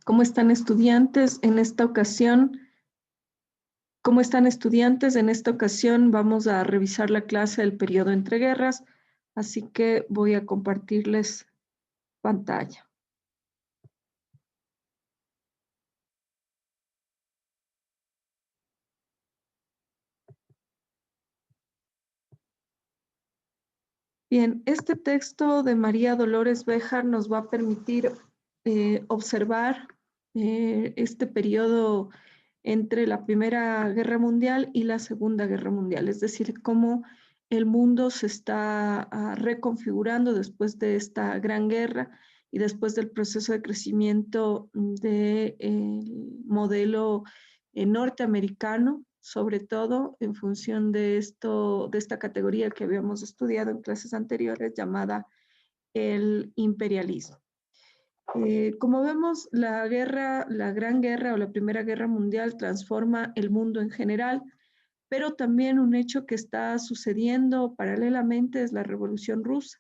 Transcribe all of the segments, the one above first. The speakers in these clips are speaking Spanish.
¿Cómo están estudiantes en esta ocasión? ¿Cómo están estudiantes? En esta ocasión vamos a revisar la clase del periodo entre guerras, así que voy a compartirles pantalla. Bien, este texto de María Dolores Béjar nos va a permitir observar este periodo entre la Primera Guerra Mundial y la Segunda Guerra Mundial, es decir, cómo el mundo se está reconfigurando después de esta gran guerra y después del proceso de crecimiento del modelo norteamericano, sobre todo en función de esta categoría que habíamos estudiado en clases anteriores llamada el imperialismo. Como vemos, la Gran Guerra o la Primera Guerra Mundial transforma el mundo en general, pero también un hecho que está sucediendo paralelamente es la Revolución Rusa.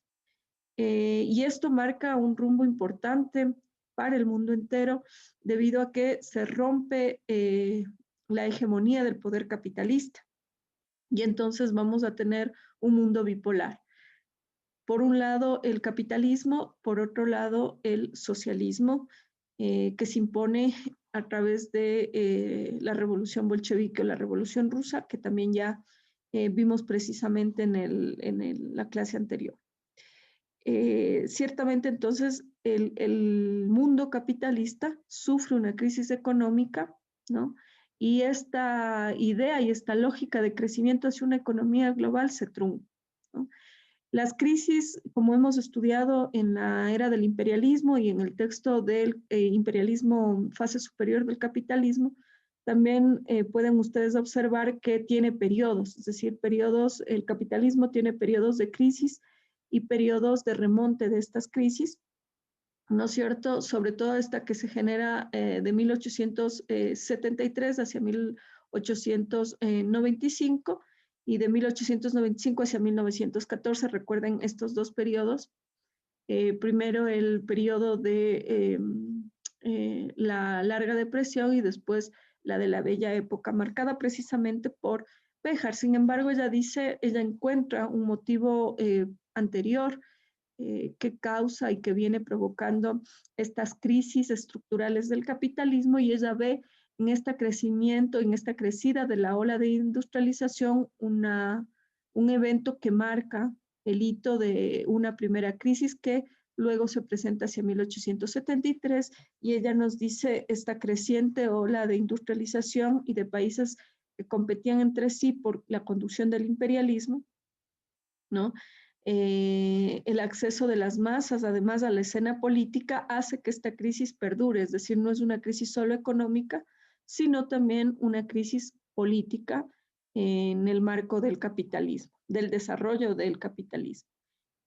Y esto marca un rumbo importante para el mundo entero debido a que se rompe la hegemonía del poder capitalista. Y entonces vamos a tener un mundo bipolar. Por un lado, el capitalismo, por otro lado, el socialismo, que se impone a través de la revolución bolchevique o la revolución rusa, que también ya vimos precisamente en la clase anterior. Ciertamente, entonces, el mundo capitalista sufre una crisis económica, ¿no? Y esta idea y esta lógica de crecimiento hacia una economía global se trunca, ¿no? Las crisis, como hemos estudiado en la era del imperialismo y en el texto del imperialismo, fase superior del capitalismo, también pueden ustedes observar que tiene periodos, es decir, el capitalismo tiene periodos de crisis y periodos de remonte de estas crisis, ¿no es cierto? Sobre todo esta que se genera de 1873 hacia 1895 y de 1895 hacia 1914. Recuerden estos dos periodos. Primero el periodo de la larga depresión y después la de la bella época, marcada precisamente por Béjar. Sin embargo, ella encuentra un motivo anterior que causa y que viene provocando estas crisis estructurales del capitalismo, y ella ve en este crecimiento, en esta crecida de la ola de industrialización, un evento que marca el hito de una primera crisis que luego se presenta hacia 1873, y ella nos dice esta creciente ola de industrialización y de países que competían entre sí por la conducción del imperialismo, ¿no? El acceso de las masas, además, a la escena política, hace que esta crisis perdure, es decir, no es una crisis solo económica, sino también una crisis política en el marco del capitalismo, del desarrollo del capitalismo.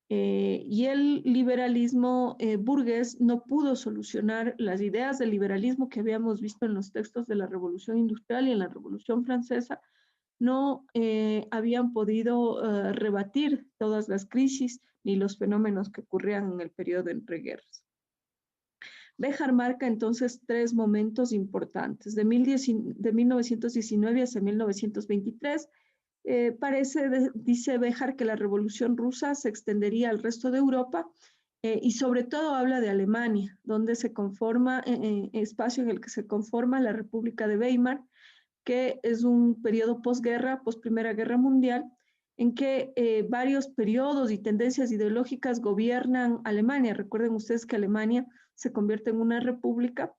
Y el liberalismo burgués no pudo solucionar las ideas del liberalismo que habíamos visto en los textos de la Revolución Industrial y en la Revolución Francesa, no habían podido rebatir todas las crisis ni los fenómenos que ocurrían en el periodo entre guerras. Béjar marca entonces tres momentos importantes. De 1919 hasta 1923, dice Béjar, que la Revolución Rusa se extendería al resto de Europa, y sobre todo habla de Alemania, donde se conforma, espacio en el que se conforma la República de Weimar, que es un periodo posguerra, post-Primera Guerra Mundial, en que varios periodos y tendencias ideológicas gobiernan Alemania. Recuerden ustedes que Alemania se convierte en una república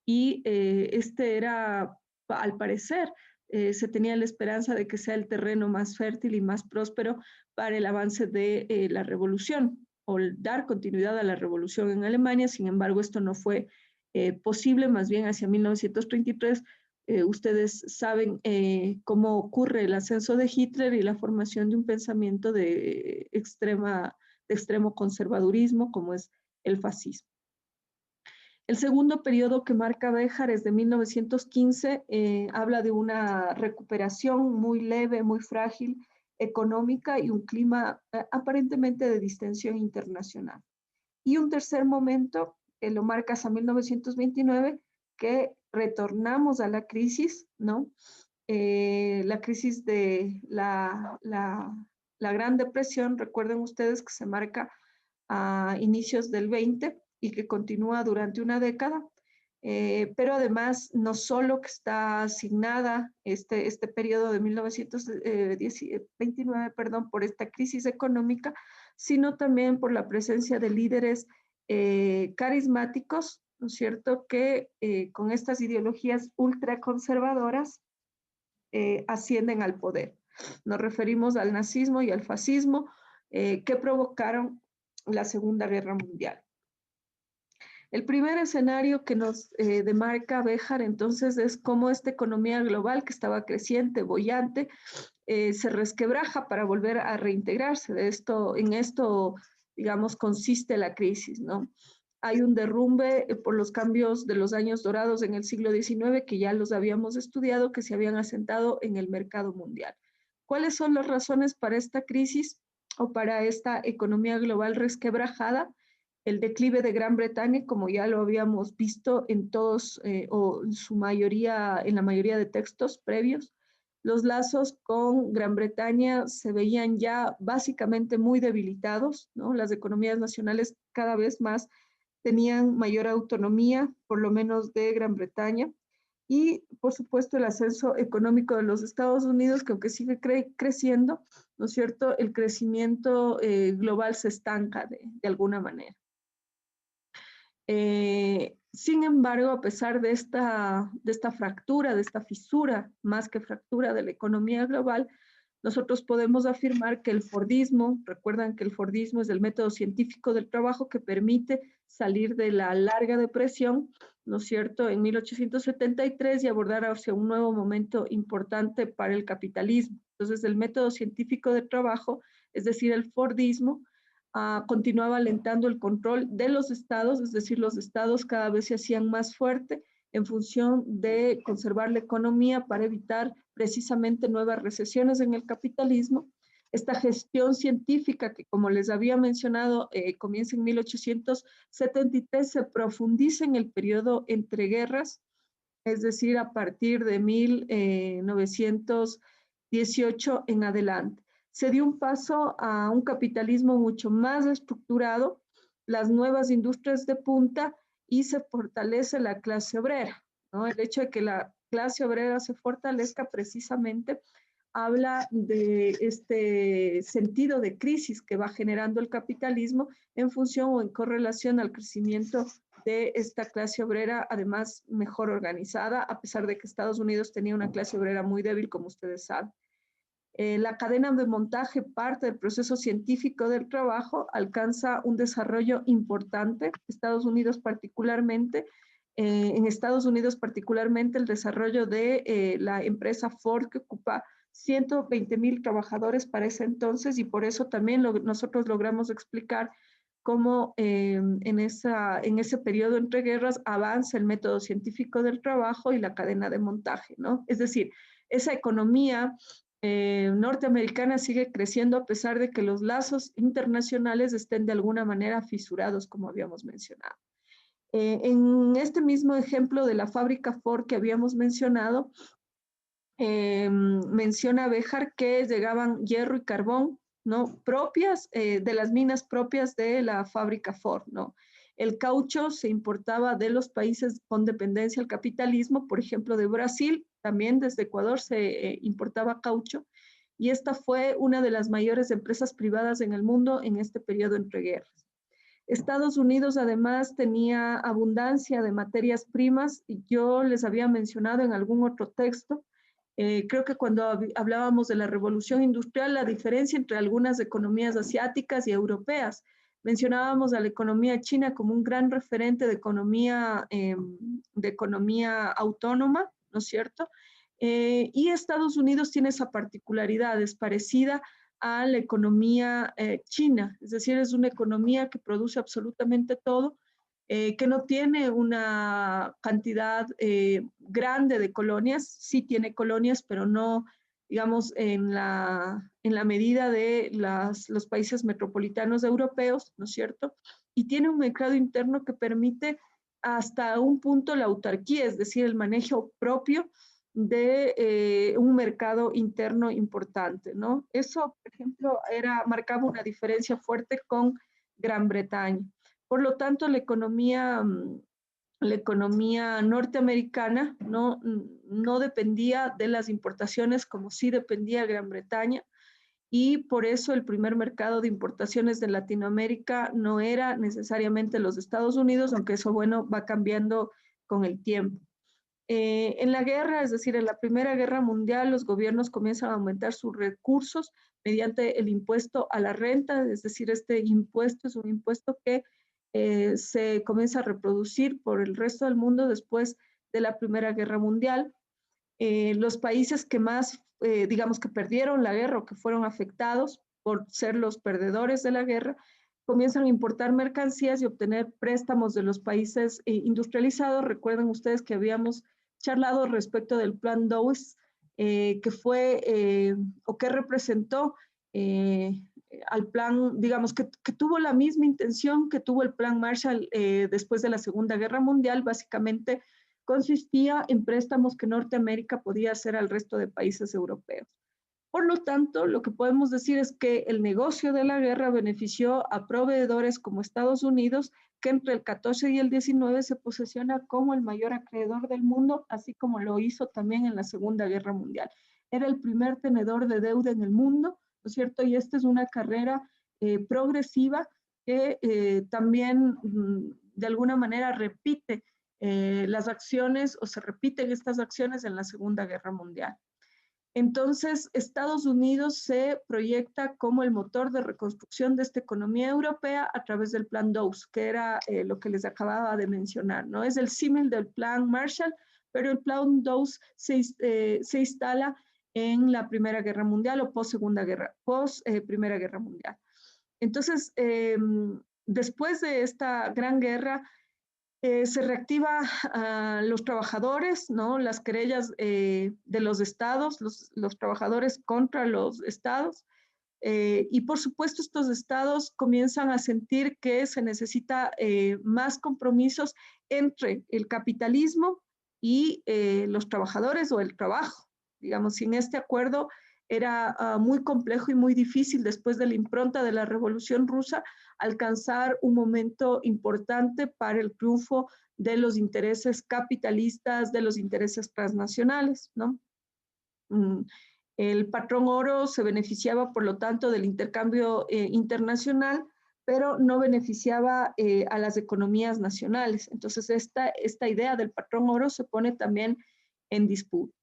y este era, al parecer, se tenía la esperanza de que sea el terreno más fértil y más próspero para el avance de la revolución o dar continuidad a la revolución en Alemania. Sin embargo, esto no fue posible. Más bien hacia 1933, ustedes saben cómo ocurre el ascenso de Hitler y la formación de un pensamiento de extremo conservadurismo, como es el fascismo. El segundo periodo que marca Béjar es de 1915, habla de una recuperación muy leve, muy frágil, económica, y un clima aparentemente de distensión internacional. Y un tercer momento lo marca hasta 1929, que retornamos a la crisis, ¿no? La crisis de la Gran Depresión, recuerden ustedes que se marca a inicios del 20 y que continúa durante una década, pero además no solo que está asignada este periodo de 1929, perdón, por esta crisis económica, sino también por la presencia de líderes carismáticos, ¿no es cierto?, que con estas ideologías ultraconservadoras ascienden al poder. Nos referimos al nazismo y al fascismo que provocaron la Segunda Guerra Mundial. El primer escenario que nos demarca Béjar entonces es cómo esta economía global que estaba creciente, boyante, se resquebraja para volver a reintegrarse. En esto, digamos, consiste la crisis, ¿no? Hay un derrumbe por los cambios de los años dorados en el siglo XIX, que ya los habíamos estudiado, que se habían asentado en el mercado mundial. ¿Cuáles son las razones para esta crisis o para esta economía global resquebrajada? El declive de Gran Bretaña, como ya lo habíamos visto en todos o en su mayoría, en la mayoría de textos previos. Los lazos con Gran Bretaña se veían ya básicamente muy debilitados, ¿no? Las economías nacionales cada vez más tenían mayor autonomía, por lo menos de Gran Bretaña, y por supuesto el ascenso económico de los Estados Unidos, que aunque sigue creciendo, ¿no es cierto?, el crecimiento global se estanca de alguna manera. Sin embargo, a pesar de esta fractura, de esta fisura, más que fractura de la economía global, nosotros podemos afirmar que el Fordismo, recuerdan que el Fordismo es el método científico del trabajo que permite salir de la larga depresión, ¿no es cierto?, en 1873 y abordar hacia un nuevo momento importante para el capitalismo. Entonces, el método científico del trabajo, es decir, el Fordismo, continuaba alentando el control de los estados, es decir, los estados cada vez se hacían más fuertes en función de conservar la economía para evitar precisamente nuevas recesiones en el capitalismo. Esta gestión científica que, como les había mencionado, comienza en 1873, se profundiza en el periodo entre guerras, es decir, a partir de 1918 en adelante. Se dio un paso a un capitalismo mucho más estructurado, las nuevas industrias de punta y se fortalece la clase obrera, ¿no? El hecho de que la clase obrera se fortalezca precisamente habla de este sentido de crisis que va generando el capitalismo en función o en correlación al crecimiento de esta clase obrera, además mejor organizada, a pesar de que Estados Unidos tenía una clase obrera muy débil, como ustedes saben. La cadena de montaje, parte del proceso científico del trabajo, alcanza un desarrollo importante, Estados Unidos particularmente, en Estados Unidos particularmente el desarrollo de la empresa Ford, que ocupa 120,000 trabajadores para ese entonces, y por eso también nosotros logramos explicar cómo en ese periodo entre guerras avanza el método científico del trabajo y la cadena de montaje, ¿no? Es decir, esa economía norteamericana sigue creciendo a pesar de que los lazos internacionales estén de alguna manera fisurados, como habíamos mencionado. En este mismo ejemplo de la fábrica Ford que habíamos mencionado, menciona Béjar que llegaban hierro y carbón, ¿no?, propias de las minas propias de la fábrica Ford, ¿no? El caucho se importaba de los países con dependencia al capitalismo, por ejemplo, de Brasil, también desde Ecuador se importaba caucho, y esta fue una de las mayores empresas privadas en el mundo en este periodo entre guerras. Estados Unidos además tenía abundancia de materias primas, y yo les había mencionado en algún otro texto, creo que cuando hablábamos de la revolución industrial, la diferencia entre algunas economías asiáticas y europeas, mencionábamos a la economía china como un gran referente de economía autónoma, ¿no es cierto? Y Estados Unidos tiene esa particularidad, es parecida a la economía china, es decir, es una economía que produce absolutamente todo, que no tiene una cantidad grande de colonias, sí tiene colonias, pero no digamos, en la medida de los países metropolitanos europeos, ¿no es cierto? Y tiene un mercado interno que permite hasta un punto la autarquía, es decir, el manejo propio de un mercado interno importante, ¿no? Eso, por ejemplo, marcaba una diferencia fuerte con Gran Bretaña. Por lo tanto, la economía norteamericana no dependía de las importaciones como sí dependía Gran Bretaña, y por eso el primer mercado de importaciones de Latinoamérica no era necesariamente los Estados Unidos, aunque eso, bueno, va cambiando con el tiempo. En la guerra, es decir, en la Primera Guerra Mundial, los gobiernos comienzan a aumentar sus recursos mediante el impuesto a la renta, es decir, este impuesto es un impuesto que se comienza a reproducir por el resto del mundo después de la Primera Guerra Mundial. Los países que más, digamos, que perdieron la guerra o que fueron afectados por ser los perdedores de la guerra, comienzan a importar mercancías y obtener préstamos de los países industrializados. Recuerden ustedes que habíamos charlado respecto del plan Dawes, que fue o que representó al plan, digamos, que tuvo la misma intención que tuvo el plan Marshall después de la Segunda Guerra Mundial. Básicamente consistía en préstamos que Norteamérica podía hacer al resto de países europeos. Por lo tanto, lo que podemos decir es que el negocio de la guerra benefició a proveedores como Estados Unidos, que entre el 14 y el 19 se posiciona como el mayor acreedor del mundo, así como lo hizo también en la Segunda Guerra Mundial. Era el primer tenedor de deuda en el mundo, ¿no es cierto? Y esta es una carrera progresiva que también de alguna manera repite las acciones, o se repiten estas acciones en la Segunda Guerra Mundial. Entonces, Estados Unidos se proyecta como el motor de reconstrucción de esta economía europea a través del plan Dawes, que era lo que les acababa de mencionar, ¿no? Es el símil del plan Marshall, pero el plan Dawes se instala en la Primera Guerra Mundial o Primera Guerra Mundial. Entonces, después de esta gran guerra, se reactiva a los trabajadores, ¿no? Las querellas de los estados, los trabajadores contra los estados. Y por supuesto, estos estados comienzan a sentir que se necesita más compromisos entre el capitalismo y los trabajadores o el trabajo. Digamos, sin este acuerdo era muy complejo y muy difícil después de la impronta de la Revolución Rusa alcanzar un momento importante para el triunfo de los intereses capitalistas, de los intereses transnacionales, ¿no? El patrón oro se beneficiaba, por lo tanto, del intercambio internacional, pero no beneficiaba a las economías nacionales. Entonces, esta idea del patrón oro se pone también en disputa.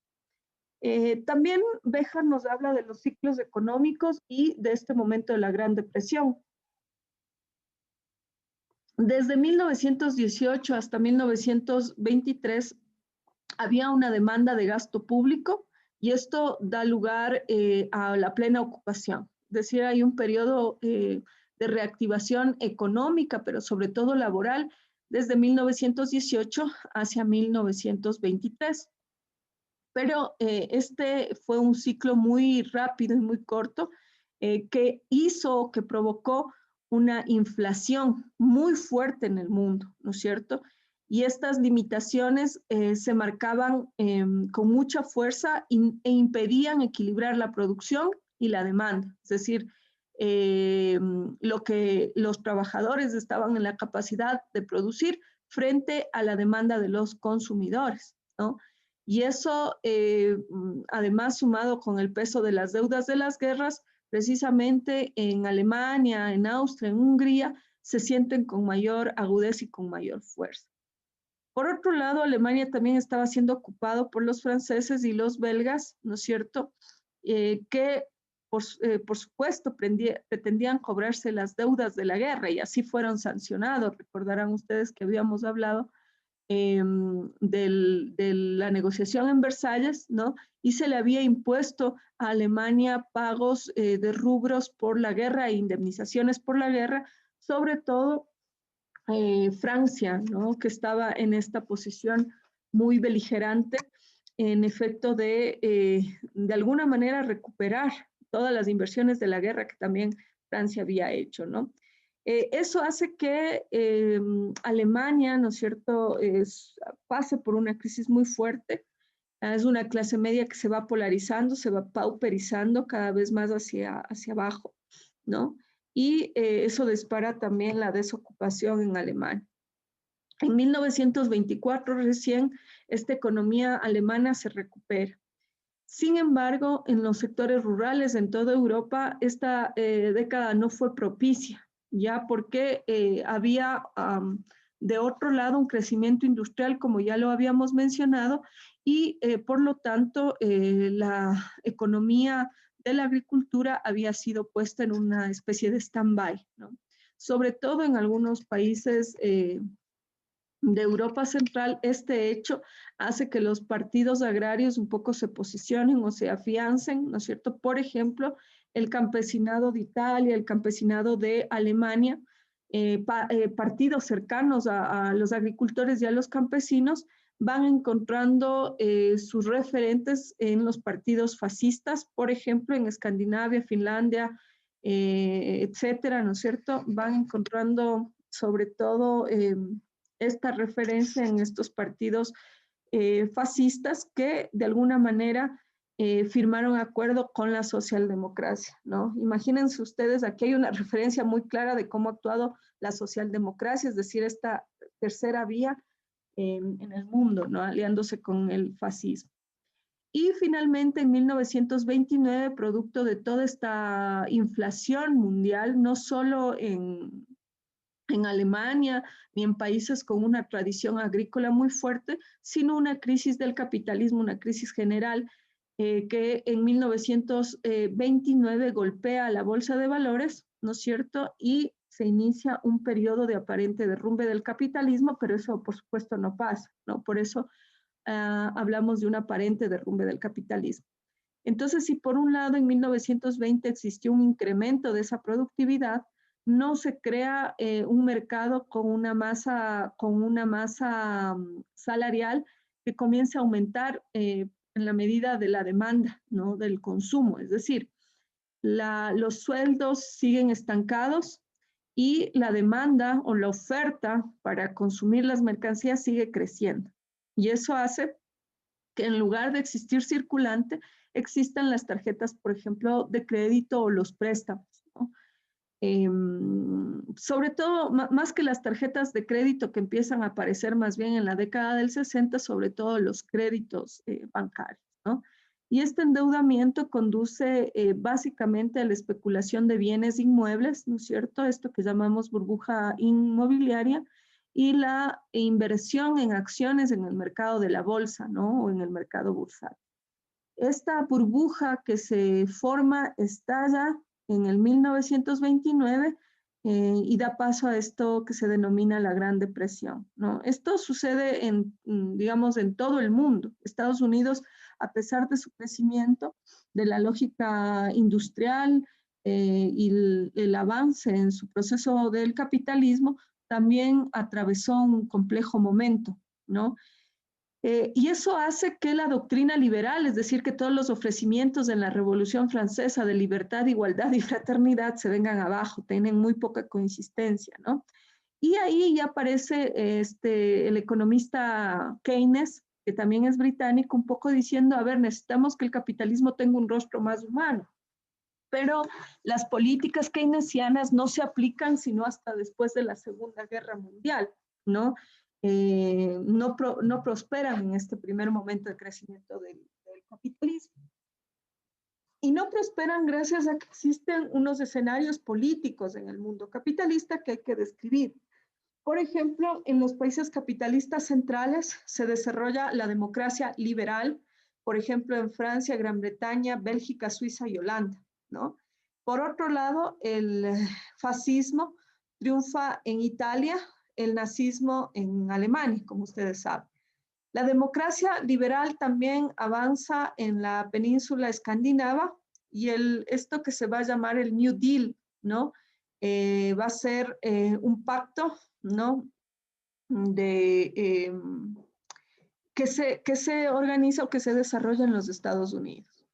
También Béjar nos habla de los ciclos económicos y de este momento de la Gran Depresión. Desde 1918 hasta 1923 había una demanda de gasto público y esto da lugar a la plena ocupación. Es decir, hay un periodo de reactivación económica, pero sobre todo laboral, desde 1918 hacia 1923. Pero este fue un ciclo muy rápido y muy corto que provocó una inflación muy fuerte en el mundo, ¿no es cierto? Y estas limitaciones se marcaban con mucha fuerza e impedían equilibrar la producción y la demanda. Es decir, lo que los trabajadores estaban en la capacidad de producir frente a la demanda de los consumidores, ¿no? Y eso, además, sumado con el peso de las deudas de las guerras, precisamente en Alemania, en Austria, en Hungría, se sienten con mayor agudeza y con mayor fuerza. Por otro lado, Alemania también estaba siendo ocupado por los franceses y los belgas, ¿no es cierto?, que por supuesto pretendían cobrarse las deudas de la guerra y así fueron sancionados. Recordarán ustedes que habíamos hablado de la negociación en Versalles, ¿no? Y se le había impuesto a Alemania pagos de rubros por la guerra e indemnizaciones por la guerra, sobre todo Francia, ¿no? Que estaba en esta posición muy beligerante, en efecto de alguna manera recuperar todas las inversiones de la guerra que también Francia había hecho, ¿no? Eso hace que Alemania, ¿no es cierto?, pase por una crisis muy fuerte. Es una clase media que se va polarizando, se va pauperizando cada vez más hacia abajo, ¿no? Y eso dispara también la desocupación en Alemania. En 1924 recién esta economía alemana se recupera. Sin embargo, en los sectores rurales en toda Europa, esta década no fue propicia, ya porque había de otro lado un crecimiento industrial, como ya lo habíamos mencionado, y por lo tanto la economía de la agricultura había sido puesta en una especie de stand-by, ¿no? Sobre todo en algunos países de Europa Central, este hecho hace que los partidos agrarios un poco se posicionen o se afiancen, ¿no es cierto? Por ejemplo, el campesinado de Italia, el campesinado de Alemania, partidos cercanos a los agricultores y a los campesinos van encontrando sus referentes en los partidos fascistas, por ejemplo, en Escandinavia, Finlandia, etcétera, ¿no es cierto? Van encontrando sobre todo esta referencia en estos partidos fascistas que de alguna manera firmaron acuerdo con la socialdemocracia, ¿no? Imagínense ustedes, aquí hay una referencia muy clara de cómo ha actuado la socialdemocracia, es decir, esta tercera vía en el mundo, ¿no? Aliándose con el fascismo. Y finalmente, en 1929, producto de toda esta inflación mundial, no solo en Alemania ni en países con una tradición agrícola muy fuerte, sino una crisis del capitalismo, una crisis general que en 1929 golpea la bolsa de valores, ¿no es cierto? Y se inicia un periodo de aparente derrumbe del capitalismo, pero eso por supuesto no pasa, ¿no? Por eso hablamos de un aparente derrumbe del capitalismo. Entonces, si por un lado en 1920 existió un incremento de esa productividad, no se crea un mercado con una masa salarial que comience a aumentar en la medida de la demanda, ¿no? Del consumo. Es decir, los sueldos siguen estancados y la demanda o la oferta para consumir las mercancías sigue creciendo. Y eso hace que en lugar de existir circulante, existan las tarjetas, por ejemplo, de crédito o los préstamos, ¿no? Sobre todo, más que las tarjetas de crédito que empiezan a aparecer más bien en la década del 60, sobre todo los créditos bancarios, ¿no? Y este endeudamiento conduce básicamente a la especulación de bienes inmuebles, ¿no es cierto? Esto que llamamos burbuja inmobiliaria, y la inversión en acciones en el mercado de la bolsa, ¿no? O en el mercado bursátil. Esta burbuja que se forma estalla en el 1929 y da paso a esto que se denomina la Gran Depresión, ¿no? Esto sucede digamos, en todo el mundo. Estados Unidos, a pesar de su crecimiento, de la lógica industrial y el avance en su proceso del capitalismo, también atravesó un complejo momento, ¿no? Y eso hace que la doctrina liberal, es decir, que todos los ofrecimientos de la Revolución Francesa de libertad, igualdad y fraternidad se vengan abajo, tienen muy poca consistencia, ¿no? Y ahí ya aparece el economista Keynes, que también es británico, un poco diciendo, a ver, necesitamos que el capitalismo tenga un rostro más humano. Pero las políticas keynesianas no se aplican sino hasta después de la Segunda Guerra Mundial, ¿no? No prosperan en este primer momento de crecimiento del capitalismo. Y no prosperan gracias a que existen unos escenarios políticos en el mundo capitalista que hay que describir. Por ejemplo, en los países capitalistas centrales se desarrolla la democracia liberal, por ejemplo, en Francia, Gran Bretaña, Bélgica, Suiza y Holanda, ¿no? Por otro lado, el fascismo triunfa en Italia, el nazismo en Alemania, como ustedes saben. La democracia liberal también avanza en la península escandinava y esto que se va a llamar el New Deal, ¿no? Va a ser un pacto, ¿no? que se organiza o que se desarrolla en los Estados Unidos.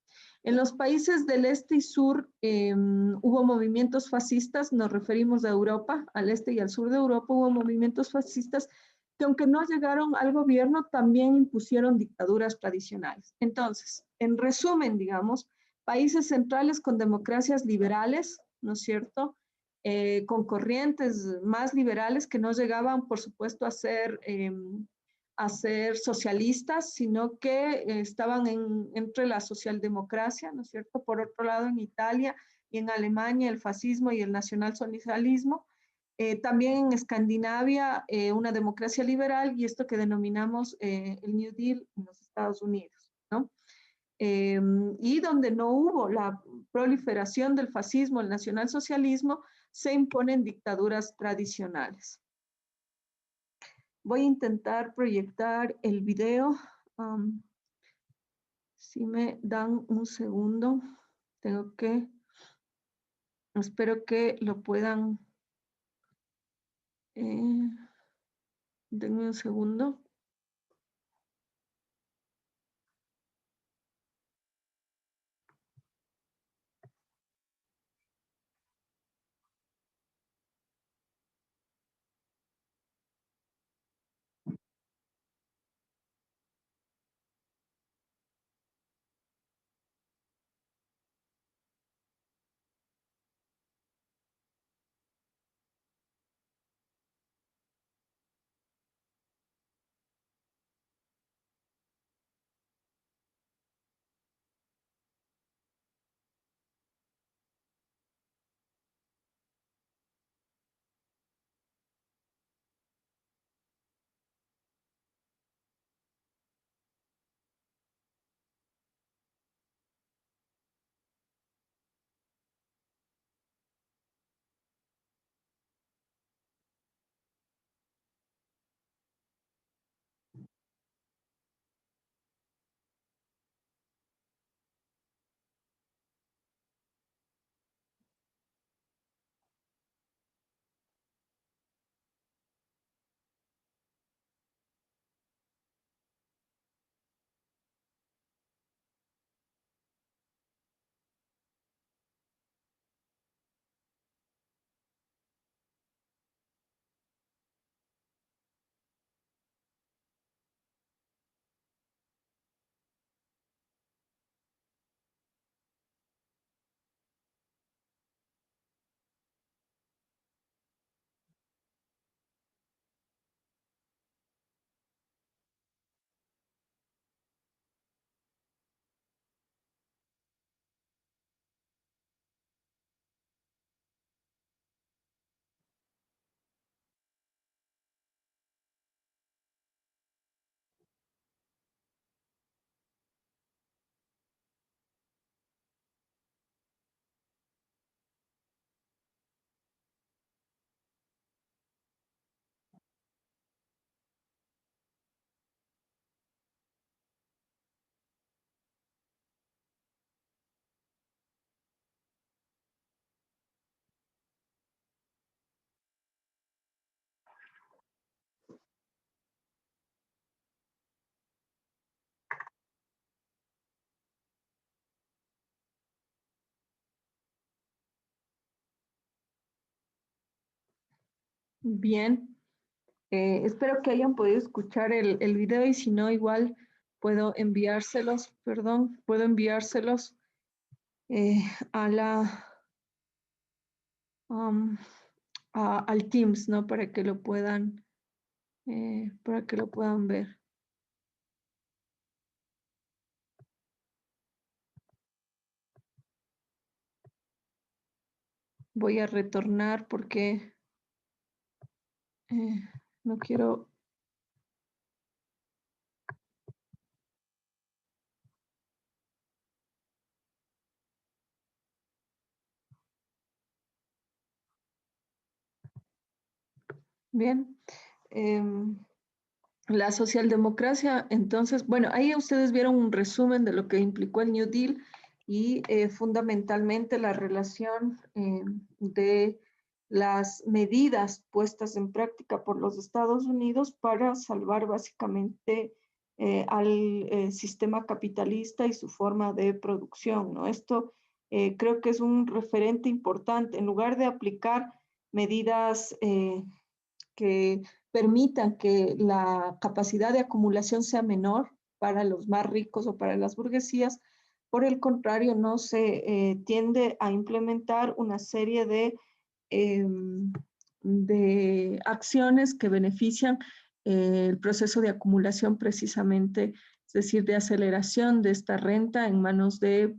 En los países del este y sur hubo movimientos fascistas, nos referimos a Europa, al este y al sur de Europa, hubo movimientos fascistas que aunque no llegaron al gobierno, también impusieron dictaduras tradicionales. Entonces, en resumen, digamos, países centrales con democracias liberales, ¿no es cierto? Con corrientes más liberales que no llegaban, por supuesto, a ser socialistas, sino que estaban entre la socialdemocracia, ¿no es cierto? Por otro lado, en Italia y en Alemania, el fascismo y el nacionalsocialismo. También en Escandinavia, una democracia liberal y esto que denominamos el New Deal en los Estados Unidos, ¿no? Y donde no hubo la proliferación del fascismo, el nacionalsocialismo, se imponen dictaduras tradicionales. Voy a intentar proyectar el video. Si me dan un segundo, espero que lo puedan. Denme un segundo. Bien, espero que hayan podido escuchar el video y si no, igual puedo enviárselos, perdón, puedo enviárselos eh, a la, um, al Teams, ¿no? Para que lo puedan ver. Voy a retornar porque no quiero. Bien. La socialdemocracia, entonces, bueno, ahí ustedes vieron un resumen de lo que implicó el New Deal y fundamentalmente la relación de las medidas puestas en práctica por los Estados Unidos para salvar básicamente al sistema capitalista y su forma de producción, ¿no? Esto creo que es un referente importante. En lugar de aplicar medidas que permitan que la capacidad de acumulación sea menor para los más ricos o para las burguesías, por el contrario, no se tiende a implementar una serie de acciones que benefician el proceso de acumulación precisamente, es decir, de aceleración de esta renta en manos de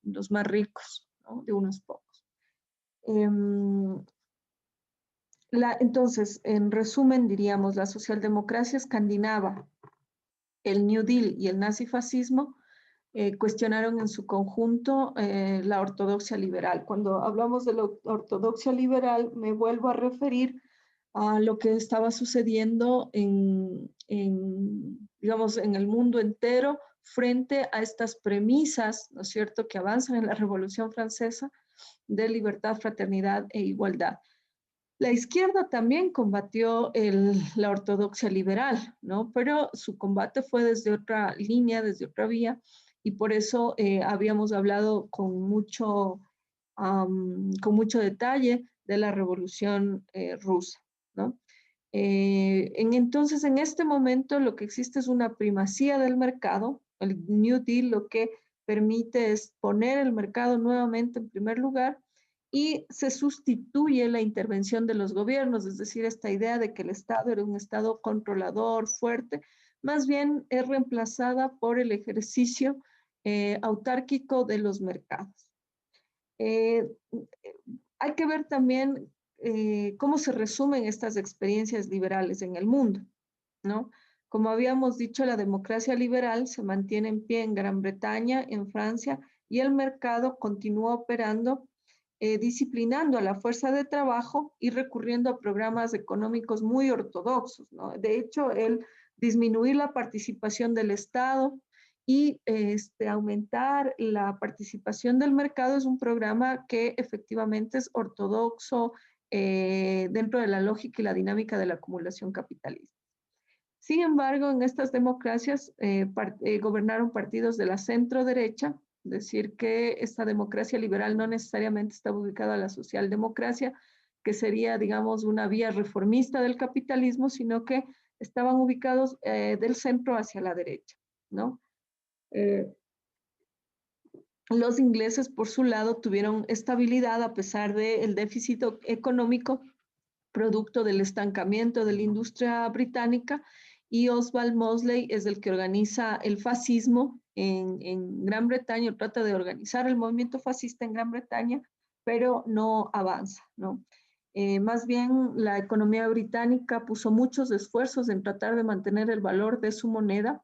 los más ricos, ¿no? De unos pocos. Entonces, en resumen, diríamos, la socialdemocracia escandinava, el New Deal y el nazifascismo cuestionaron en su conjunto la ortodoxia liberal. Cuando hablamos de la ortodoxia liberal, me vuelvo a referir a lo que estaba sucediendo digamos, en el mundo entero frente a estas premisas, ¿no es cierto?, que avanzan en la Revolución Francesa de libertad, fraternidad e igualdad. La izquierda también combatió la ortodoxia liberal, ¿no? Pero su combate fue desde otra línea, desde otra vía, y por eso habíamos hablado con mucho detalle de la Revolución Rusa, ¿no? Entonces, en este momento lo que existe es una primacía del mercado. El New Deal lo que permite es poner el mercado nuevamente en primer lugar y se sustituye la intervención de los gobiernos, es decir, esta idea de que el Estado era un Estado controlador, fuerte, más bien es reemplazada por el ejercicio autárquico de los mercados. Eh, Hay que ver también cómo se resumen estas experiencias liberales en el mundo, ¿no? Como habíamos dicho, la democracia liberal se mantiene en pie en Gran Bretaña, en Francia, y el mercado continúa operando, disciplinando a la fuerza de trabajo y recurriendo a programas económicos muy ortodoxos, ¿no? De hecho, el disminuir la participación del Estado y aumentar la participación del mercado es un programa que efectivamente es ortodoxo dentro de la lógica y la dinámica de la acumulación capitalista. Sin embargo, en estas democracias gobernaron partidos de la centro derecha, es decir, que esta democracia liberal no necesariamente está ubicada a la socialdemocracia, que sería, digamos, una vía reformista del capitalismo, sino que estaban ubicados del centro hacia la derecha, ¿no? Los ingleses, por su lado, tuvieron estabilidad a pesar del déficit económico producto del estancamiento de la industria británica, y Oswald Mosley es el que organiza el fascismo en Gran Bretaña, trata de organizar el movimiento fascista en Gran Bretaña, pero no avanza, ¿no? Más bien, la economía británica puso muchos esfuerzos en tratar de mantener el valor de su moneda,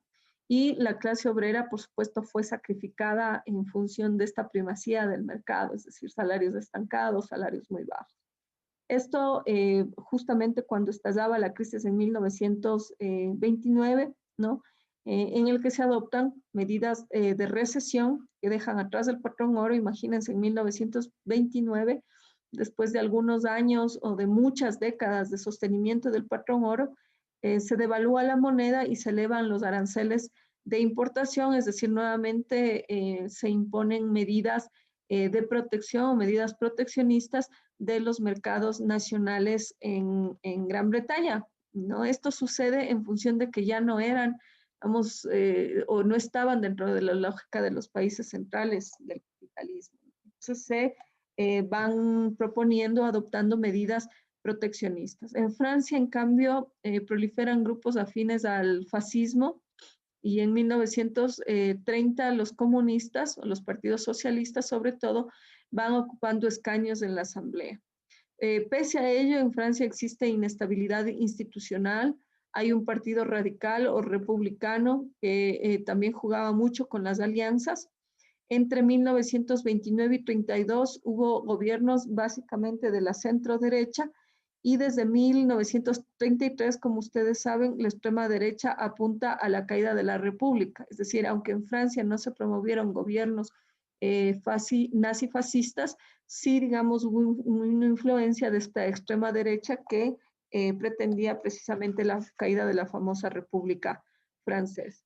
y la clase obrera, por supuesto, fue sacrificada en función de esta primacía del mercado, es decir, salarios estancados, salarios muy bajos. Esto justamente cuando estallaba la crisis en 1929, ¿no? En el que se adoptan medidas de recesión que dejan atrás el patrón oro. Imagínense, en 1929, después de algunos años o de muchas décadas de sostenimiento del patrón oro, se devalúa la moneda y se elevan los aranceles de importación, es decir, nuevamente se imponen medidas de protección o medidas proteccionistas de los mercados nacionales en Gran Bretaña, ¿no? Esto sucede en función de que ya no eran, vamos, o no estaban dentro de la lógica de los países centrales del capitalismo. Entonces se van proponiendo, adoptando medidas proteccionistas. En Francia, en cambio, proliferan grupos afines al fascismo, y en 1930 los comunistas o los partidos socialistas sobre todo van ocupando escaños en la asamblea. Pese a ello, en Francia existe inestabilidad institucional, hay un partido radical o republicano que también jugaba mucho con las alianzas. Entre 1929 y 32 hubo gobiernos básicamente de la centro derecha, y desde 1933, como ustedes saben, la extrema derecha apunta a la caída de la República. Es decir, aunque en Francia no se promovieron gobiernos nazifascistas, sí, digamos, hubo una influencia de esta extrema derecha que pretendía precisamente la caída de la famosa República Francesa.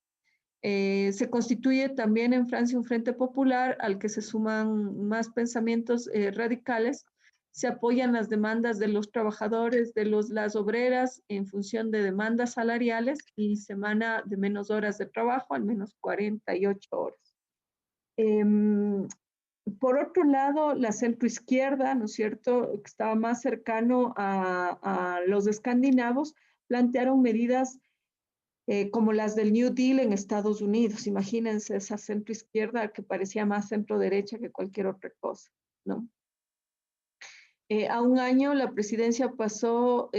Se constituye también en Francia un frente popular al que se suman más pensamientos radicales. Se apoyan las demandas de los trabajadores, de las obreras, en función de demandas salariales y semana de menos horas de trabajo, al menos 48 horas. Por otro lado, la centroizquierda, ¿no es cierto?, que estaba más cercano a los escandinavos, plantearon medidas como las del New Deal en Estados Unidos. Imagínense esa centroizquierda que parecía más centro-derecha que cualquier otra cosa, ¿no? A un año la presidencia pasó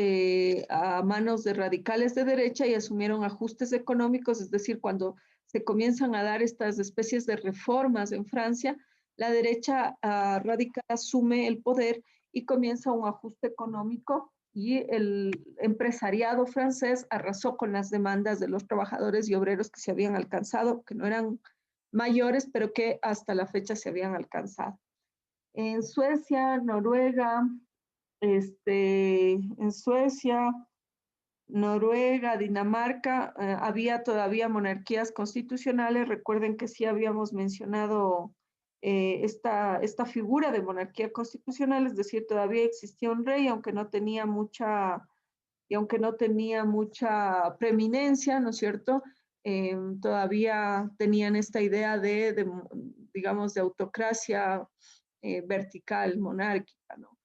a manos de radicales de derecha y asumieron ajustes económicos, es decir, cuando se comienzan a dar estas especies de reformas en Francia, la derecha radical asume el poder y comienza un ajuste económico y el empresariado francés arrasó con las demandas de los trabajadores y obreros que se habían alcanzado, que no eran mayores, pero que hasta la fecha se habían alcanzado. En Suecia, Noruega, en Suecia, Noruega, Dinamarca, había todavía monarquías constitucionales. Recuerden que sí habíamos mencionado esta figura de monarquía constitucional, es decir, todavía existía un rey, aunque no tenía mucha preeminencia, ¿no es cierto? Todavía tenían esta idea digamos, de autocracia vertical, monárquica, ¿no?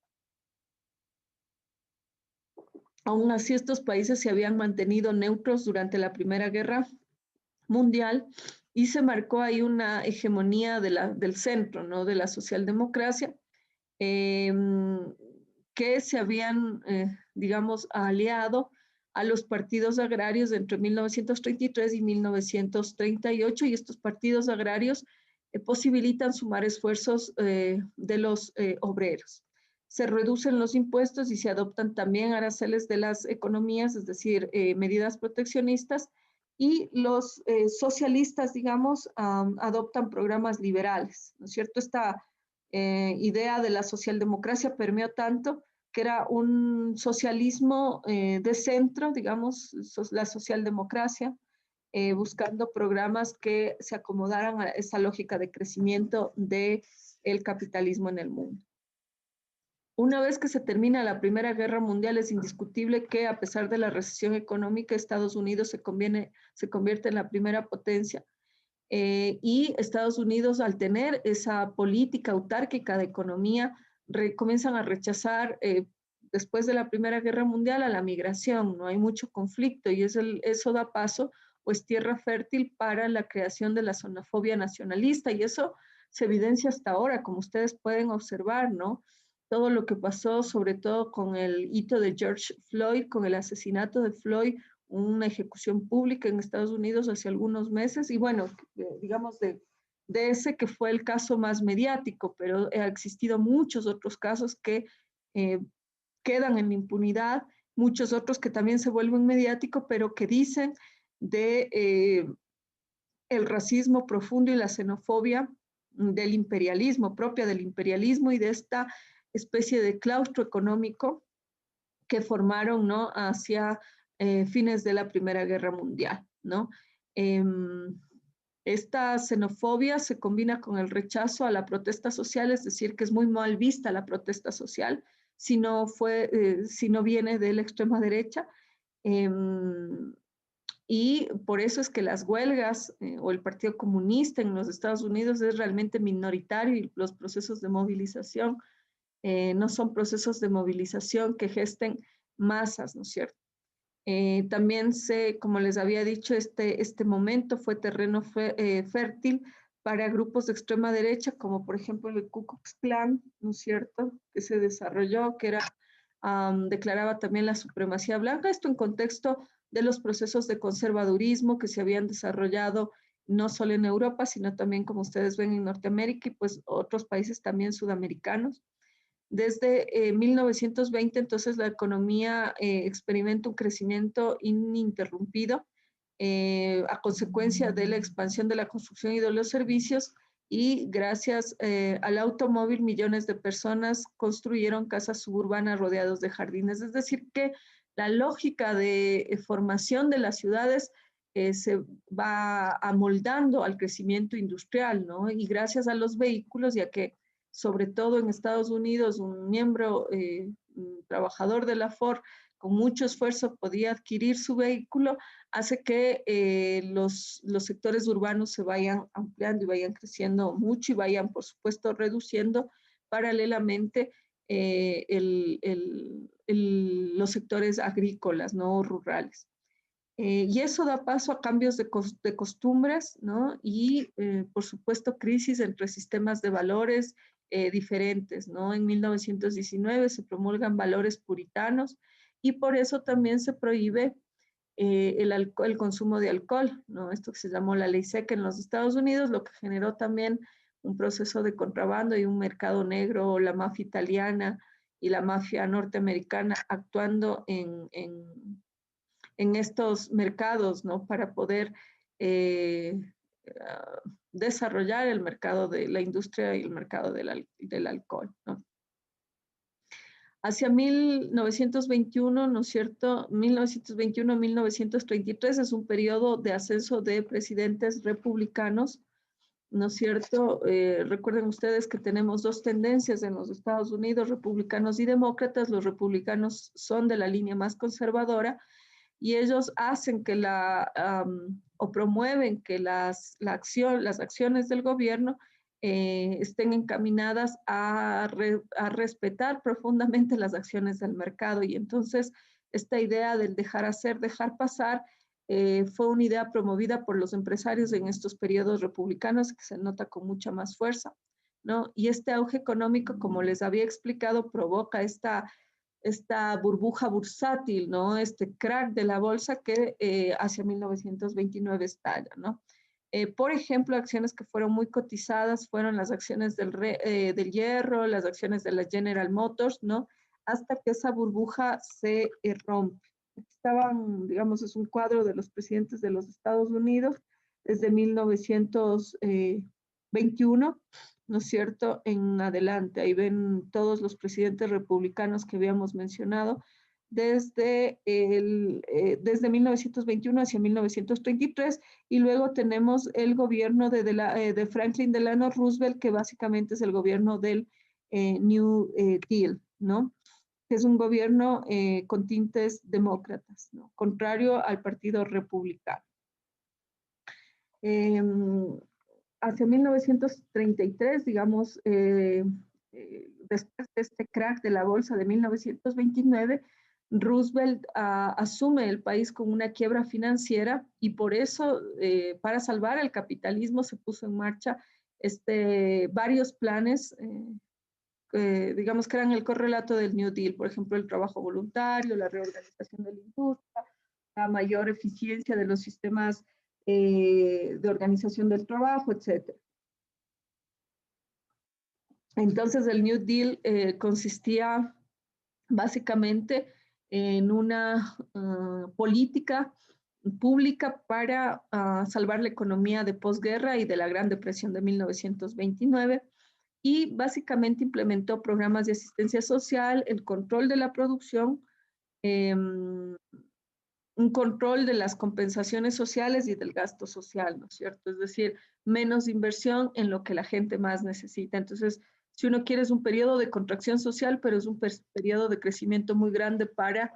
Aún así, estos países se habían mantenido neutros durante la Primera Guerra Mundial y se marcó ahí una hegemonía del centro, ¿no?, de la socialdemocracia, que se habían, digamos, aliado a los partidos agrarios entre 1933 y 1938, y estos partidos agrarios posibilitan sumar esfuerzos de los obreros. Se reducen los impuestos y se adoptan también aranceles de las economías, es decir, medidas proteccionistas, y los socialistas, digamos, adoptan programas liberales, ¿no es cierto? Esta idea de la socialdemocracia permeó tanto que era un socialismo de centro, digamos, la socialdemocracia, buscando programas que se acomodaran a esa lógica de crecimiento del capitalismo en el mundo. Una vez que se termina la Primera Guerra Mundial, es indiscutible que, a pesar de la recesión económica, Estados Unidos se convierte en la primera potencia. Y Estados Unidos, al tener esa política autárquica de economía, comienzan a rechazar, después de la Primera Guerra Mundial, a la migración. No hay mucho conflicto y eso da paso, pues, tierra fértil para la creación de la xenofobia nacionalista, y eso se evidencia hasta ahora, como ustedes pueden observar, ¿no? Todo lo que pasó, sobre todo con el hito de George Floyd, con el asesinato de Floyd, una ejecución pública en Estados Unidos hace algunos meses, y bueno, digamos de ese que fue el caso más mediático, pero ha existido muchos otros casos que quedan en impunidad, muchos otros que también se vuelven mediáticos, pero que dicen de el racismo profundo y la xenofobia del imperialismo, propia del imperialismo y de esta especie de claustro económico que formaron, ¿no?, hacia fines de la Primera Guerra Mundial, ¿no? Esta xenofobia se combina con el rechazo a la protesta social, es decir, que es muy mal vista la protesta social si no viene de la extrema derecha. Y por eso es que las huelgas o el Partido Comunista en los Estados Unidos es realmente minoritario, y los procesos de movilización no son procesos de movilización que gesten masas, ¿no es cierto? También como les había dicho, este momento fue terreno fértil para grupos de extrema derecha, como por ejemplo el Ku Klux Klan, ¿no es cierto?, que se desarrolló, que declaraba también la supremacía blanca, esto en contexto de los procesos de conservadurismo que se habían desarrollado no solo en Europa, sino también, como ustedes ven, en Norteamérica y pues otros países también sudamericanos. Desde 1920, entonces, la economía experimenta un crecimiento ininterrumpido a consecuencia de la expansión de la construcción y de los servicios, y gracias al automóvil, millones de personas construyeron casas suburbanas rodeados de jardines. Es decir, que la lógica de formación de las ciudades se va amoldando al crecimiento industrial, ¿no? Y gracias a los vehículos, ya que sobre todo en Estados Unidos un miembro, un trabajador de la Ford, con mucho esfuerzo podía adquirir su vehículo, hace que los sectores urbanos se vayan ampliando y vayan creciendo mucho y vayan, por supuesto, reduciendo paralelamente los sectores agrícolas, no rurales. Y eso da paso a cambios de costumbres, ¿no? Y, por supuesto, crisis entre sistemas de valores diferentes, ¿no? En 1919 se promulgan valores puritanos y por eso también se prohíbe el consumo de alcohol, ¿no? Esto que se llamó la ley seca en los Estados Unidos, lo que generó también un proceso de contrabando y un mercado negro, la mafia italiana y la mafia norteamericana actuando en estos mercados, ¿no? Para poder eh, desarrollar el mercado de la industria y el mercado del alcohol, ¿no? Hacia 1921, ¿no es cierto? 1921-1933 es un periodo de ascenso de presidentes republicanos, ¿no es cierto? Recuerden ustedes que tenemos dos tendencias en los Estados Unidos, republicanos y demócratas. Los republicanos son de la línea más conservadora y ellos hacen que o promueven que las acciones del gobierno estén encaminadas a respetar profundamente las acciones del mercado. Y entonces esta idea del dejar hacer, dejar pasar, fue una idea promovida por los empresarios en estos periodos republicanos que se nota con mucha más fuerza, ¿no? Y este auge económico, como les había explicado, provoca esta burbuja bursátil, ¿no? Este crack de la bolsa que hacia 1929 estalla, ¿no? Por ejemplo, acciones que fueron muy cotizadas fueron las acciones del hierro, las acciones de la General Motors, ¿no? Hasta que esa burbuja se rompe. Estaban, digamos, es un cuadro de los presidentes de los Estados Unidos desde 1921, ¿no es cierto?, en adelante. Ahí ven todos los presidentes republicanos que habíamos mencionado desde 1921 hacia 1933, y luego tenemos el gobierno de Franklin Delano Roosevelt, que básicamente es el gobierno del New Deal, ¿no? Que es un gobierno con tintes demócratas, ¿no? Contrario al Partido Republicano. Hacia 1933, digamos, después de este crack de la bolsa de 1929, Roosevelt asume el país con una quiebra financiera y por eso, para salvar el capitalismo, se puso en marcha varios planes, digamos que eran el correlato del New Deal, por ejemplo, el trabajo voluntario, la reorganización de la industria, la mayor eficiencia de los sistemas de organización del trabajo, etc. Entonces, el New Deal consistía básicamente en una política pública para salvar la economía de posguerra y de la Gran Depresión de 1929, y básicamente implementó programas de asistencia social, el control de la producción, un control de las compensaciones sociales y del gasto social, ¿no es cierto? Es decir, menos inversión en lo que la gente más necesita. Entonces, si uno quiere, es un periodo de contracción social, pero es un periodo de crecimiento muy grande para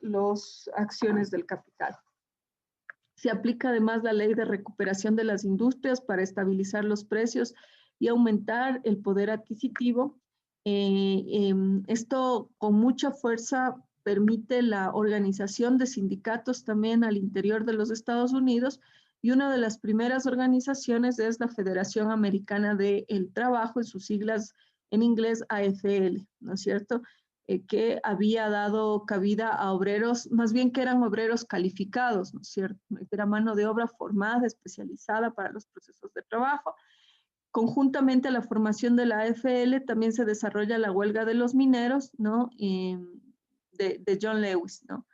las acciones del capital. Se aplica además la ley de recuperación de las industrias para estabilizar los precios y aumentar el poder adquisitivo. Esto con mucha fuerza permite la organización de sindicatos también al interior de los Estados Unidos, y una de las primeras organizaciones es la Federación Americana del Trabajo, en sus siglas en inglés AFL, ¿no es cierto?, que había dado cabida a obreros, más bien que eran obreros calificados, ¿no es cierto?, era mano de obra formada, especializada para los procesos de trabajo. Conjuntamente a la formación de la AFL también se desarrolla la huelga de los mineros, ¿no?, de John Lewis, ¿no?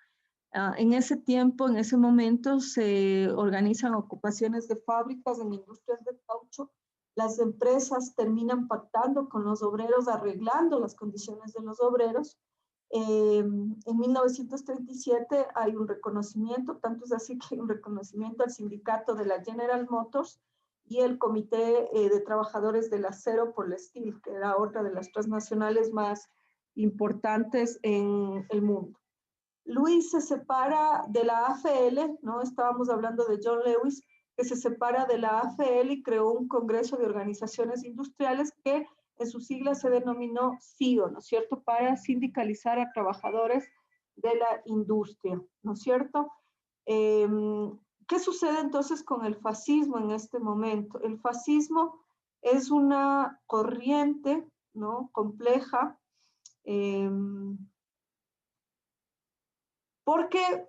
En ese tiempo, en ese momento, se organizan ocupaciones de fábricas en industrias de caucho. Las empresas terminan pactando con los obreros, arreglando las condiciones de los obreros, En 1937 hay un reconocimiento, tanto es así que hay un reconocimiento al sindicato de la General Motors y el Comité de Trabajadores del Acero por la Steel, que era otra de las transnacionales más importantes en el mundo. Lewis se separa de la AFL, ¿no? Estábamos hablando de John Lewis, que se separa de la AFL y creó un Congreso de Organizaciones Industriales que en sus siglas se denominó CIO, ¿no es cierto?, para sindicalizar a trabajadores de la industria, ¿no es cierto? ¿Qué sucede entonces con el fascismo en este momento? El fascismo es una corriente, ¿no?, compleja, porque,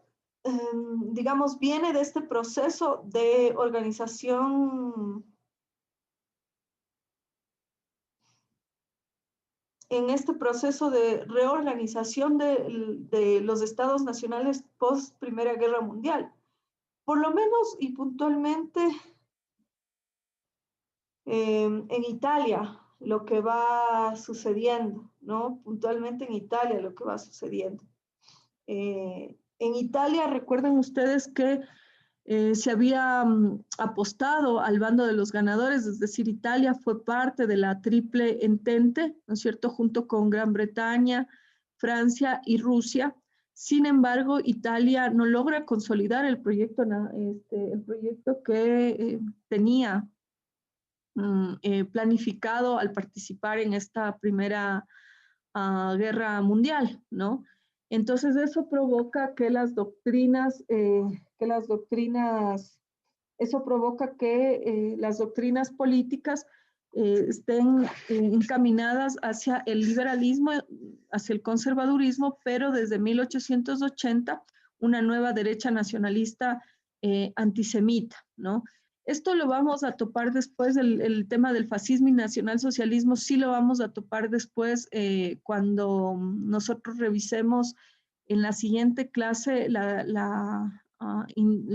digamos, viene de este proceso de organización, en este proceso de reorganización de los estados nacionales post Primera Guerra Mundial. Por lo menos y puntualmente en Italia, lo que va sucediendo, ¿no? Puntualmente en Italia lo que va sucediendo. En Italia, recuerden ustedes que se había apostado al bando de los ganadores, es decir, Italia fue parte de la Triple Entente, ¿no es cierto?, junto con Gran Bretaña, Francia y Rusia. Sin embargo, Italia no logra consolidar el proyecto que tenía planificado al participar en esta primera guerra mundial, ¿no? Entonces eso provoca que eso provoca que las doctrinas políticas estén encaminadas hacia el liberalismo, hacia el conservadurismo, pero desde 1880 una nueva derecha nacionalista antisemita, ¿no? Esto lo vamos a topar después, el tema del fascismo y nacionalsocialismo, sí lo vamos a topar después cuando nosotros revisemos en la siguiente clase la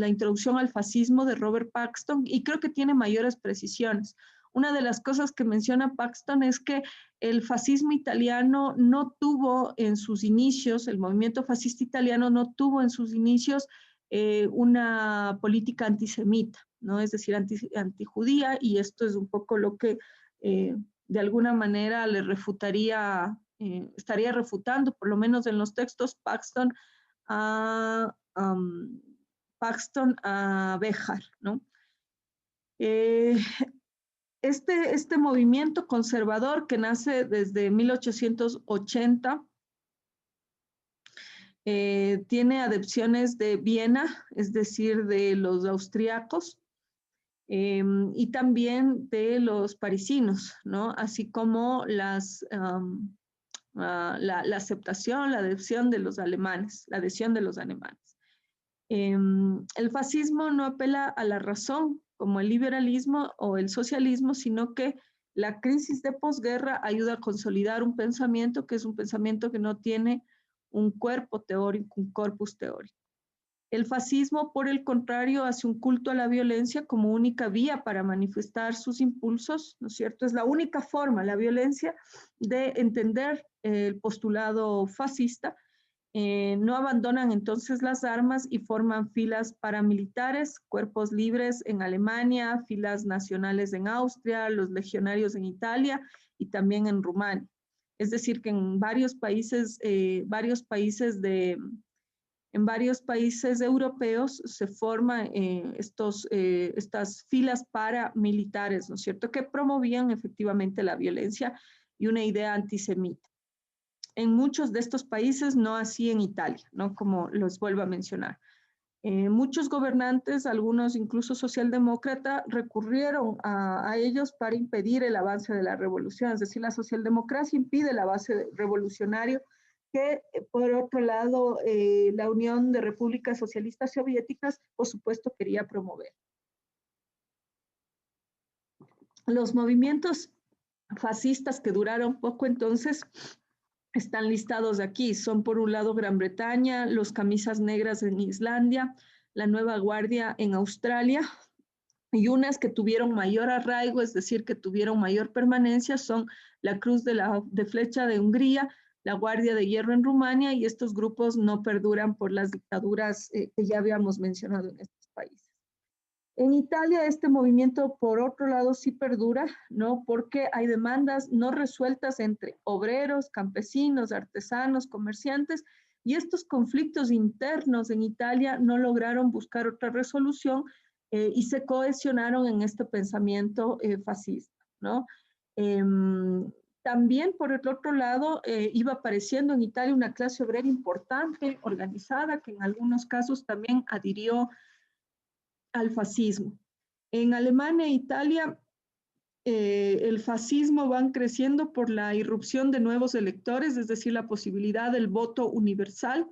introducción al fascismo de Robert Paxton, y creo que tiene mayores precisiones. Una de las cosas que menciona Paxton es que el fascismo italiano no tuvo en sus inicios, el movimiento fascista italiano no tuvo en sus inicios una política antisemita, ¿no? Es decir, antijudía, y esto es un poco lo que de alguna manera le refutaría, estaría refutando, por lo menos en los textos, Paxton a Béjar, ¿no? Este movimiento conservador que nace desde 1880 tiene adepciones de Viena, es decir, de los austriacos, y también de los parisinos, ¿no? Así como la aceptación, la adhesión de los alemanes, el fascismo no apela a la razón, como el liberalismo o el socialismo, sino que la crisis de posguerra ayuda a consolidar un pensamiento que es un pensamiento que no tiene un cuerpo teórico, un corpus teórico. El fascismo, por el contrario, hace un culto a la violencia como única vía para manifestar sus impulsos, ¿no es cierto? Es la única forma, la violencia, de entender el postulado fascista. No abandonan entonces las armas y forman filas paramilitares, cuerpos libres en Alemania, filas nacionales en Austria, los legionarios en Italia y también en Rumania. Es decir, que en varios países europeos se forman estas filas paramilitares, ¿no es cierto?, que promovían efectivamente la violencia y una idea antisemita. En muchos de estos países, no así en Italia, ¿no?, como los vuelvo a mencionar. Muchos gobernantes, algunos incluso socialdemócratas, recurrieron a ellos para impedir el avance de la revolución. Es decir, la socialdemocracia impide el avance revolucionario que, por otro lado, la Unión de Repúblicas Socialistas Soviéticas, por supuesto, quería promover. Los movimientos fascistas que duraron poco, entonces, están listados aquí. Son, por un lado, Gran Bretaña, los Camisas Negras en Islandia, la Nueva Guardia en Australia, y unas que tuvieron mayor arraigo, es decir, que tuvieron mayor permanencia, son la Cruz de Flecha de Hungría, la Guardia de Hierro en Rumania, y estos grupos no perduran por las dictaduras que ya habíamos mencionado en estos países. En Italia este movimiento, por otro lado, sí perdura, ¿no? Porque hay demandas no resueltas entre obreros, campesinos, artesanos, comerciantes, y estos conflictos internos en Italia no lograron buscar otra resolución y se cohesionaron en este pensamiento fascista, ¿no? También, por el otro lado, iba apareciendo en Italia una clase obrera importante, organizada, que en algunos casos también adhirió al fascismo. En Alemania e Italia, el fascismo van creciendo por la irrupción de nuevos electores, es decir, la posibilidad del voto universal.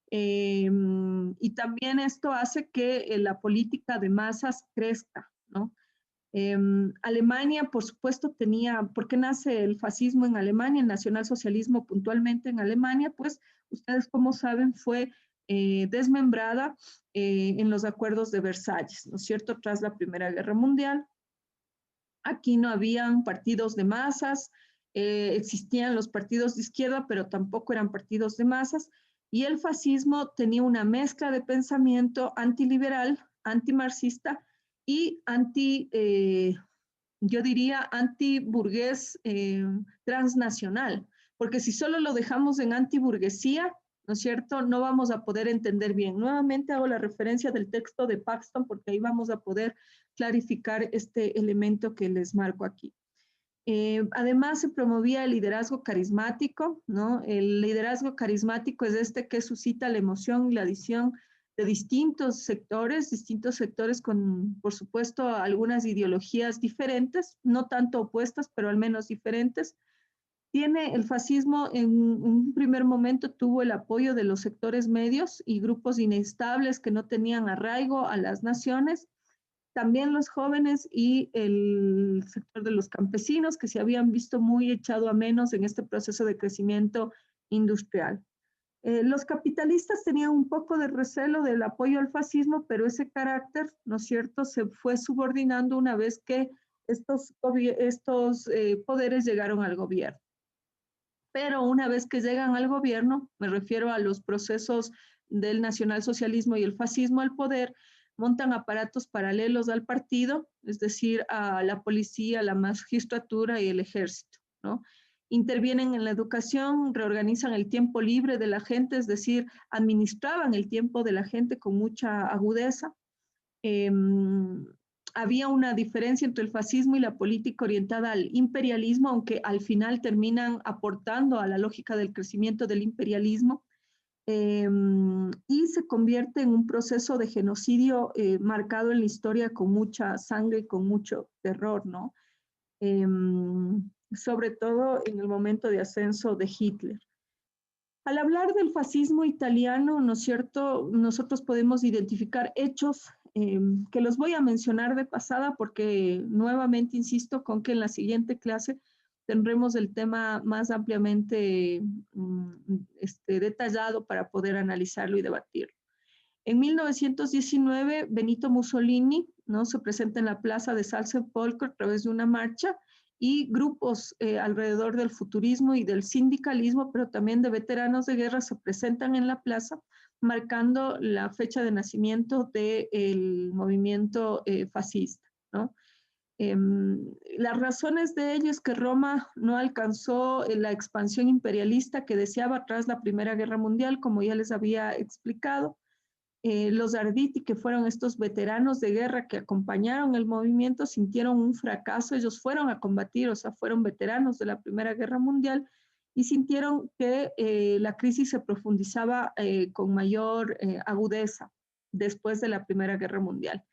Y también esto hace que la política de masas crezca, ¿no? Alemania, por supuesto, tenía, ¿por qué nace el fascismo en Alemania, el nacionalsocialismo puntualmente en Alemania? Pues ustedes como saben fue desmembrada en los acuerdos de Versalles, ¿no es cierto?, tras la Primera Guerra Mundial. Aquí no habían partidos de masas, existían los partidos de izquierda, pero tampoco eran partidos de masas, y el fascismo tenía una mezcla de pensamiento antiliberal, antimarxista y yo diría antiburgués transnacional, porque si solo lo dejamos en antiburguesía, ¿no es cierto?, no vamos a poder entender bien. Nuevamente hago la referencia del texto de Paxton porque ahí vamos a poder clarificar este elemento que les marco aquí. Además se promovía el liderazgo carismático, ¿no? El liderazgo carismático es este que suscita la emoción y la adición de distintos sectores con, por supuesto, algunas ideologías diferentes, no tanto opuestas, pero al menos diferentes. Tiene el fascismo en un primer momento tuvo el apoyo de los sectores medios y grupos inestables que no tenían arraigo a las naciones, también los jóvenes y el sector de los campesinos que se habían visto muy echado a menos en este proceso de crecimiento industrial. Los capitalistas tenían un poco de recelo del apoyo al fascismo, pero ese carácter, ¿no es cierto?, se fue subordinando una vez que estos poderes llegaron al gobierno. Pero una vez que llegan al gobierno, me refiero a los procesos del nacionalsocialismo y el fascismo al poder, montan aparatos paralelos al partido, es decir, a la policía, la magistratura y el ejército, ¿no? Intervienen en la educación, reorganizan el tiempo libre de la gente, es decir, administraban el tiempo de la gente con mucha agudeza. Había una diferencia entre el fascismo y la política orientada al imperialismo, aunque al final terminan aportando a la lógica del crecimiento del imperialismo, y se convierte en un proceso de genocidio marcado en la historia con mucha sangre y con mucho terror, ¿no? Sobre todo en el momento de ascenso de Hitler. Al hablar del fascismo italiano, ¿no es cierto?, nosotros podemos identificar hechos que los voy a mencionar de pasada porque nuevamente insisto con que en la siguiente clase tendremos el tema más ampliamente detallado para poder analizarlo y debatirlo. En 1919, Benito Mussolini, ¿no?, se presenta en la plaza de Salisburgo a través de una marcha y grupos alrededor del futurismo y del sindicalismo, pero también de veteranos de guerra, se presentan en la plaza, marcando la fecha de nacimiento del movimiento fascista, ¿no? Las razones de ello es que Roma no alcanzó la expansión imperialista que deseaba tras la Primera Guerra Mundial, como ya les había explicado. Los Arditi, que fueron estos veteranos de guerra que acompañaron el movimiento, sintieron un fracaso. Ellos fueron a combatir, o sea, fueron veteranos de la Primera Guerra Mundial y sintieron que la crisis se profundizaba con mayor agudeza después de la Primera Guerra Mundial.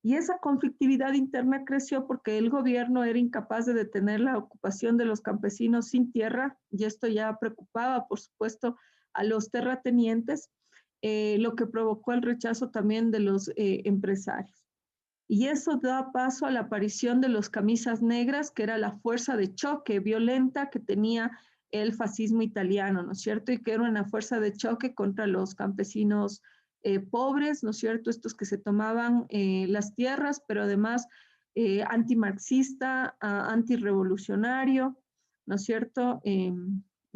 Y esa conflictividad interna creció porque el gobierno era incapaz de detener la ocupación de los campesinos sin tierra, y esto ya preocupaba, por supuesto, a los terratenientes, lo que provocó el rechazo también de los empresarios. Y eso da paso a la aparición de los camisas negras, que era la fuerza de choque violenta que tenía el fascismo italiano, ¿no es cierto? Y que era una fuerza de choque contra los campesinos pobres, ¿no es cierto? Estos que se tomaban las tierras, pero además antimarxista, antirrevolucionario, ¿no es cierto?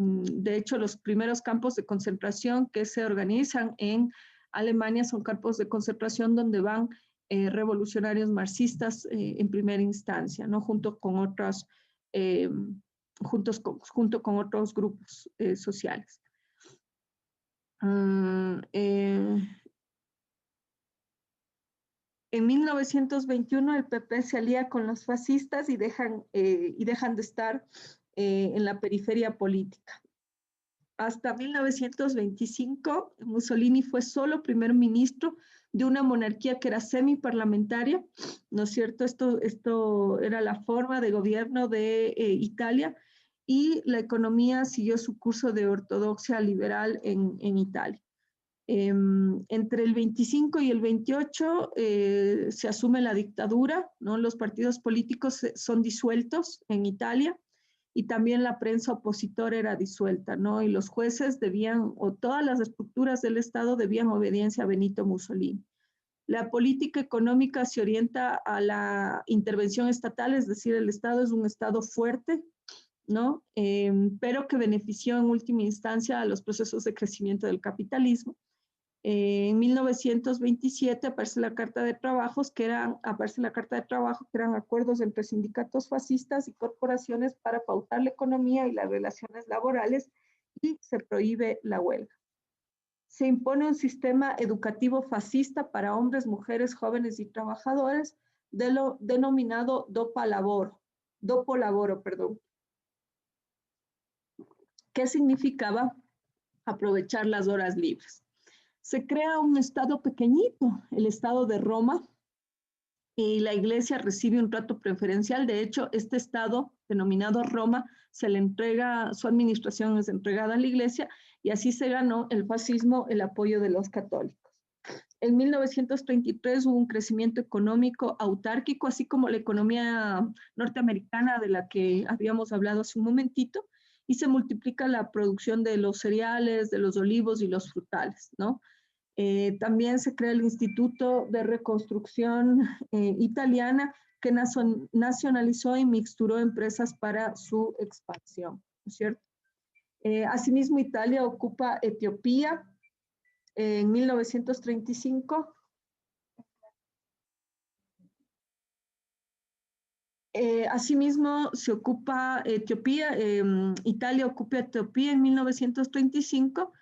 De hecho, los primeros campos de concentración que se organizan en Alemania son campos de concentración donde van revolucionarios marxistas en primera instancia, ¿no? Junto con otros, junto con otros grupos sociales. En 1921 el PP se alía con los fascistas y dejan de estar en la periferia política. Hasta 1925, Mussolini fue solo primer ministro de una monarquía que era semiparlamentaria, ¿no es cierto? Esto era la forma de gobierno de Italia, y la economía siguió su curso de ortodoxia liberal en Italia. Entre el 25 y el 28 se asume la dictadura, ¿no? Los partidos políticos son disueltos en Italia, y también la prensa opositora era disuelta, ¿no? Y los jueces debían, o todas las estructuras del Estado debían obediencia a Benito Mussolini. La política económica se orienta a la intervención estatal, es decir, el Estado es un Estado fuerte, ¿no? Pero que benefició en última instancia a los procesos de crecimiento del capitalismo. En 1927 aparece la Carta de Trabajo, que eran acuerdos entre sindicatos fascistas y corporaciones para pautar la economía y las relaciones laborales, y se prohíbe la huelga. Se impone un sistema educativo fascista para hombres, mujeres, jóvenes y trabajadores, denominado dopo lavoro, que significaba aprovechar las horas libres. Se crea un estado pequeñito, el estado de Roma, y la iglesia recibe un trato preferencial. De hecho, este estado, denominado Roma, su administración es entregada a la iglesia, y así se ganó el fascismo el apoyo de los católicos. En 1933 hubo un crecimiento económico autárquico, así como la economía norteamericana de la que habíamos hablado hace un momentito, y se multiplica la producción de los cereales, de los olivos y los frutales, ¿no? También se crea el Instituto de Reconstrucción Italiana, que nacionalizó y mixturó empresas para su expansión, ¿no es cierto? Asimismo, Italia ocupa Etiopía en 1935. Asimismo, se ocupa Etiopía, Italia ocupa Etiopía en 1935,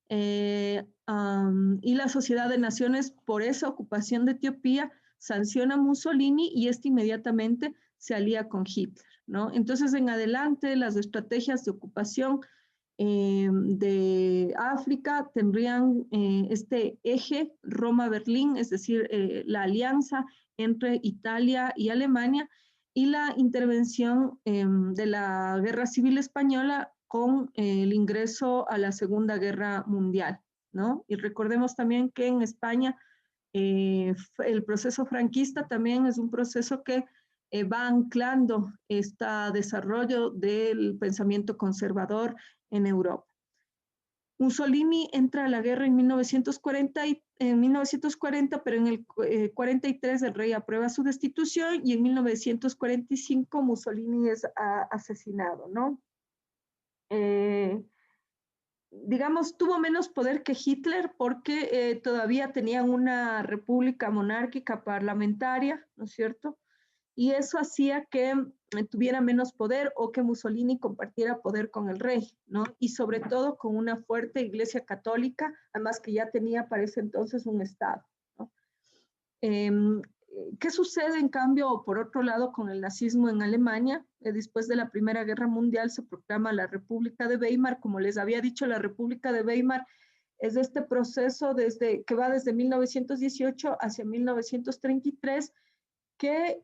y la Sociedad de Naciones, por esa ocupación de Etiopía, sanciona a Mussolini, y este inmediatamente se alía con Hitler, ¿no? Entonces, en adelante, las estrategias de ocupación de África tendrían este eje Roma-Berlín, es decir, la alianza entre Italia y Alemania, y la intervención de la Guerra Civil Española con el ingreso a la Segunda Guerra Mundial, ¿no? Y recordemos también que en España el proceso franquista también es un proceso que va anclando este desarrollo del pensamiento conservador en Europa. Mussolini entra a la guerra en 1940, pero en el 43 el rey aprueba su destitución, y en 1945 Mussolini es asesinado, ¿no? Digamos, tuvo menos poder que Hitler porque todavía tenían una república monárquica parlamentaria, ¿no es cierto? Y eso hacía que tuviera menos poder, o que Mussolini compartiera poder con el rey, ¿no? Y sobre todo con una fuerte iglesia católica, además que ya tenía para ese entonces un Estado, ¿no? ¿Qué sucede, en cambio, por otro lado, con el nazismo en Alemania? Después de la Primera Guerra Mundial se proclama la República de Weimar. Como les había dicho, la República de Weimar es este proceso que va desde 1918 hacia 1933, que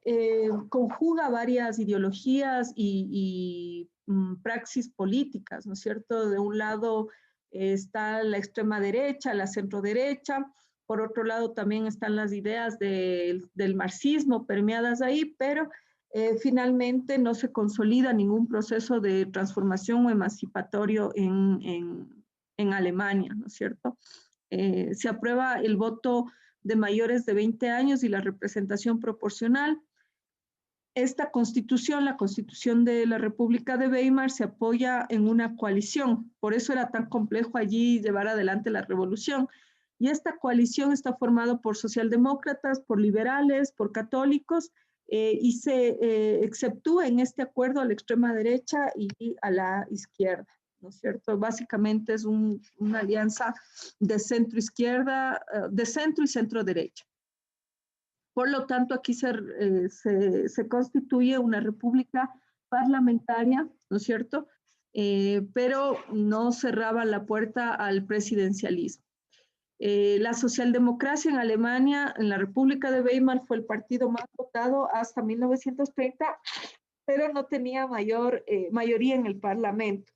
conjuga varias ideologías y praxis políticas, ¿no es cierto? De un lado está la extrema derecha, la centro derecha, por otro lado también están las ideas del marxismo permeadas ahí, pero finalmente no se consolida ningún proceso de transformación o emancipatorio en Alemania, ¿no es cierto? Se aprueba el voto de mayores de 20 años y la representación proporcional. esta constitución, la constitución de la República de Weimar, se apoya en una coalición. Por eso era tan complejo allí llevar adelante la revolución. Y esta coalición está formada por socialdemócratas, por liberales, por católicos, y se exceptúa en este acuerdo a la extrema derecha y a la izquierda, ¿no es cierto? Básicamente es una alianza de centro-izquierda, de centro y centro-derecha. Por lo tanto, aquí se constituye una república parlamentaria, ¿no es cierto? Pero no cerraba la puerta al presidencialismo. La socialdemocracia en Alemania, en la República de Weimar, fue el partido más votado hasta 1930, pero no tenía mayoría en el Parlamento.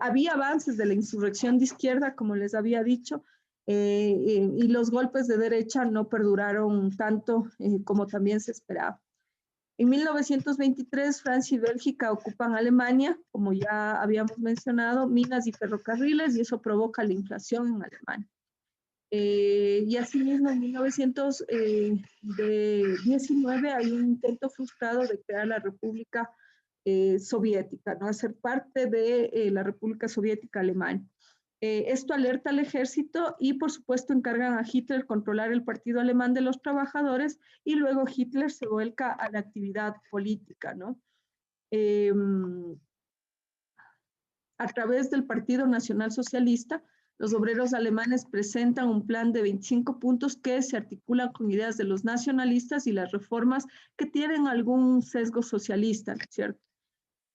Había avances de la insurrección de izquierda, como les había dicho, y los golpes de derecha no perduraron tanto como también se esperaba. En 1923, Francia y Bélgica ocupan Alemania, como ya habíamos mencionado, minas y ferrocarriles, y eso provoca la inflación en Alemania. Y asimismo, en 1919 hay un intento frustrado de crear la República Soviética, ¿no? Hacer parte de la República Soviética Alemana. Esto alerta al ejército y, por supuesto, encargan a Hitler controlar el Partido Alemán de los Trabajadores, y luego Hitler se vuelca a la actividad política, ¿no? A través del Partido Nacional Socialista, los obreros alemanes presentan un plan de 25 puntos que se articulan con ideas de los nacionalistas y las reformas que tienen algún sesgo socialista, ¿no es cierto?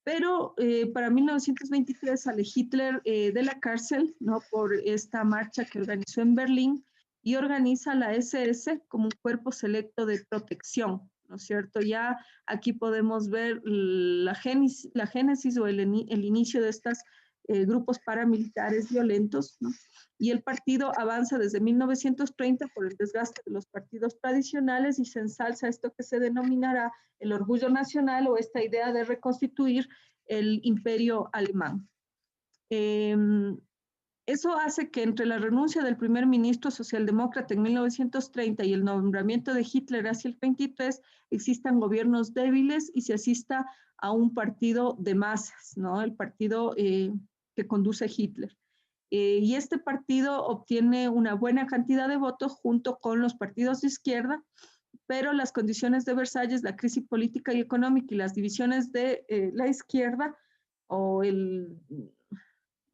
Pero para 1923 sale Hitler de la cárcel, ¿no? Por esta marcha que organizó en Berlín, y organiza la SS como un cuerpo selecto de protección, ¿no es cierto? Ya aquí podemos ver la génesis o el inicio de estos grupos paramilitares violentos, ¿no? Y el partido avanza desde 1930 por el desgaste de los partidos tradicionales y se ensalza esto que se denominará el orgullo nacional, o esta idea de reconstituir el imperio alemán. Eso hace que entre la renuncia del primer ministro socialdemócrata en 1930 y el nombramiento de Hitler hacia el 23 existan gobiernos débiles y se asista a un partido de masas, ¿no? El partido que conduce Hitler. Y este partido obtiene una buena cantidad de votos junto con los partidos de izquierda, pero las condiciones de Versalles, la crisis política y económica y las divisiones de la izquierda,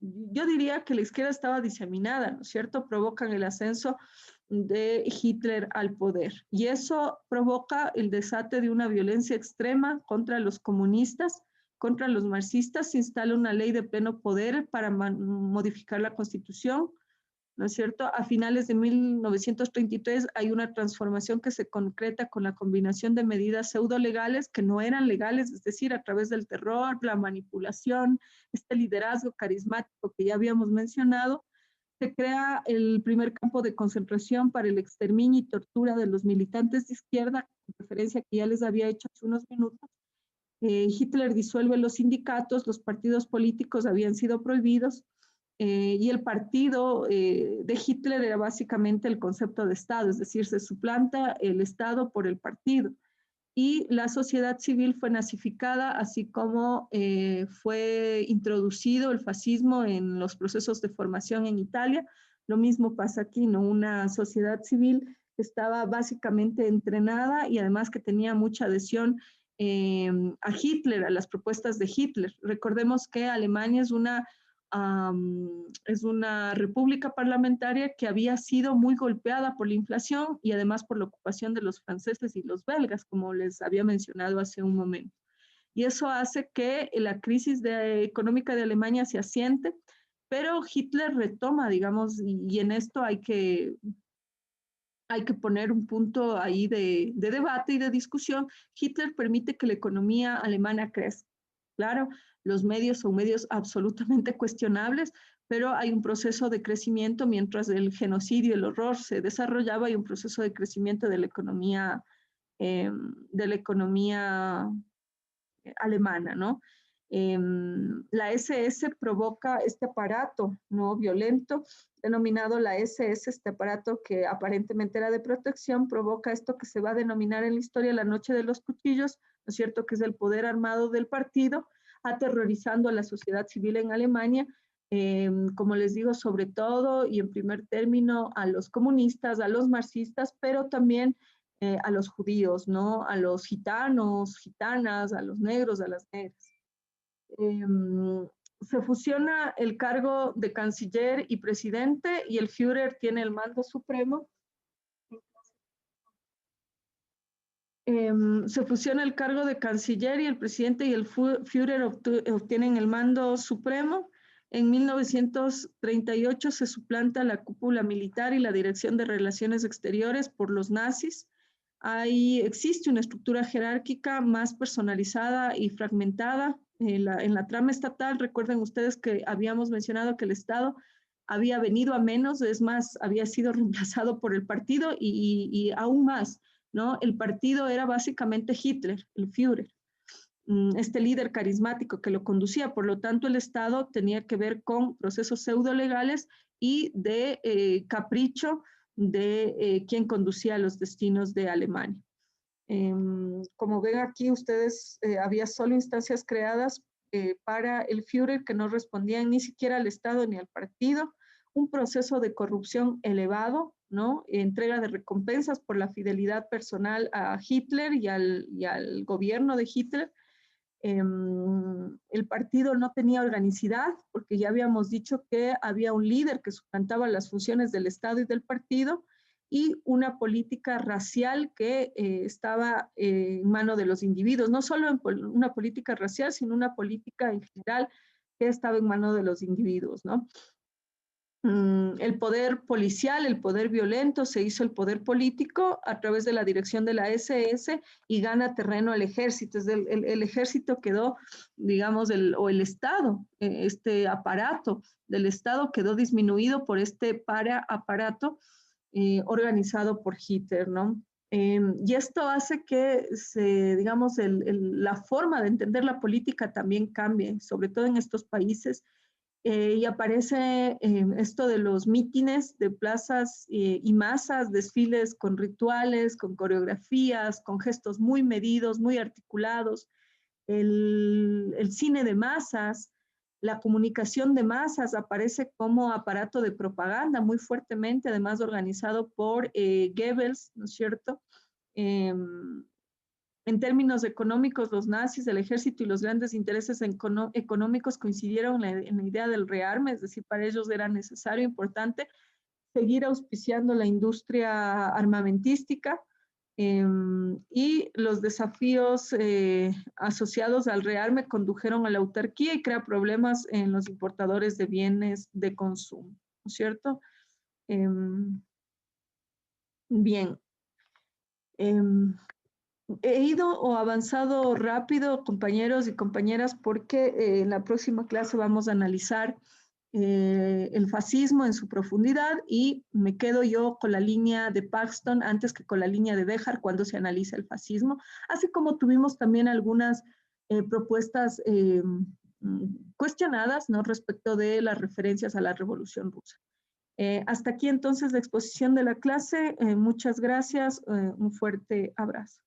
yo diría que la izquierda estaba diseminada, ¿no es cierto?, provocan el ascenso de Hitler al poder. Y eso provoca el desate de una violencia extrema contra los comunistas, contra los marxistas. Se instala una ley de pleno poder para modificar la Constitución, ¿no es cierto? A finales de 1933 hay una transformación que se concreta con la combinación de medidas pseudo-legales que no eran legales, es decir, a través del terror, la manipulación, este liderazgo carismático que ya habíamos mencionado. Se crea el primer campo de concentración para el exterminio y tortura de los militantes de izquierda, con referencia que ya les había hecho hace unos minutos. Hitler disuelve los sindicatos, los partidos políticos habían sido prohibidos, y el partido de Hitler era básicamente el concepto de Estado, es decir, se suplanta el Estado por el partido. Y la sociedad civil fue nazificada, así como fue introducido el fascismo en los procesos de formación en Italia. Lo mismo pasa aquí, ¿no? Una sociedad civil que estaba básicamente entrenada y además que tenía mucha adhesión a Hitler, a las propuestas de Hitler. Recordemos que Alemania es una república parlamentaria que había sido muy golpeada por la inflación y además por la ocupación de los franceses y los belgas, como les había mencionado hace un momento. Y eso hace que la crisis económica de Alemania se asiente, pero Hitler retoma, digamos, y en esto hay que poner un punto ahí de debate y de discusión. Hitler permite que la economía alemana crezca. Claro, los medios son medios absolutamente cuestionables, pero hay un proceso de crecimiento mientras el genocidio, el horror se desarrollaba, hay un proceso de crecimiento de la economía alemana, ¿no? La SS provoca este aparato no violento, denominado la SS, este aparato que aparentemente era de protección, provoca esto que se va a denominar en la historia la noche de los cuchillos, es cierto?, que es el poder armado del partido, aterrorizando a la sociedad civil en Alemania, como les digo, sobre todo y en primer término a los comunistas, a los marxistas, pero también a los judíos, ¿no? A los gitanos, gitanas, a los negros, a las negras. Se fusiona el cargo de canciller y presidente y el Führer tiene el mando supremo. Se fusiona el cargo de canciller y el presidente y el Führer obtienen el mando supremo. En 1938 se suplanta la cúpula militar y la dirección de relaciones exteriores por los nazis. Ahí existe una estructura jerárquica más personalizada y fragmentada. En la trama estatal, recuerden ustedes que habíamos mencionado que el Estado había venido a menos, es más, había sido reemplazado por el partido y aún más, ¿no? El partido era básicamente Hitler, el Führer, este líder carismático que lo conducía. Por lo tanto, el Estado tenía que ver con procesos pseudo-legales y de capricho de quien conducía los destinos de Alemania. Como ven aquí ustedes, había solo instancias creadas para el Führer que no respondían ni siquiera al Estado ni al partido, un proceso de corrupción elevado, ¿no? Entrega de recompensas por la fidelidad personal a Hitler y al gobierno de Hitler. El partido no tenía organicidad, porque ya habíamos dicho que había un líder que suplantaba las funciones del Estado y del partido, y una política racial que estaba en mano de los individuos, no solo en una política racial, sino una política en general que estaba en mano de los individuos, ¿no? El poder policial, el poder violento, se hizo el poder político a través de la dirección de la SS y gana terreno el ejército. El ejército quedó, digamos, o el Estado, este aparato del Estado quedó disminuido por este paraaparato organizado por Hitler, ¿no? Y esto hace que, digamos, la forma de entender la política también cambie, sobre todo en estos países. Y aparece esto de los mítines de plazas y masas, desfiles con rituales, con coreografías, con gestos muy medidos, muy articulados, el cine de masas, la comunicación de masas aparece como aparato de propaganda muy fuertemente, además organizado por Goebbels, ¿no es cierto? En términos económicos, los nazis, el ejército y los grandes intereses económicos coincidieron en la idea del rearme, es decir, para ellos era necesario, importante, seguir auspiciando la industria armamentística y los desafíos asociados al rearme condujeron a la autarquía y crea problemas en los importadores de bienes de consumo, ¿no es cierto? Bien. He ido o avanzado rápido, compañeros y compañeras, porque en la próxima clase vamos a analizar el fascismo en su profundidad y me quedo yo con la línea de Paxton antes que con la línea de Béjar cuando se analiza el fascismo, así como tuvimos también algunas propuestas cuestionadas, ¿no?, respecto de las referencias a la Revolución Rusa. Hasta aquí entonces la exposición de la clase. Muchas gracias. Un fuerte abrazo.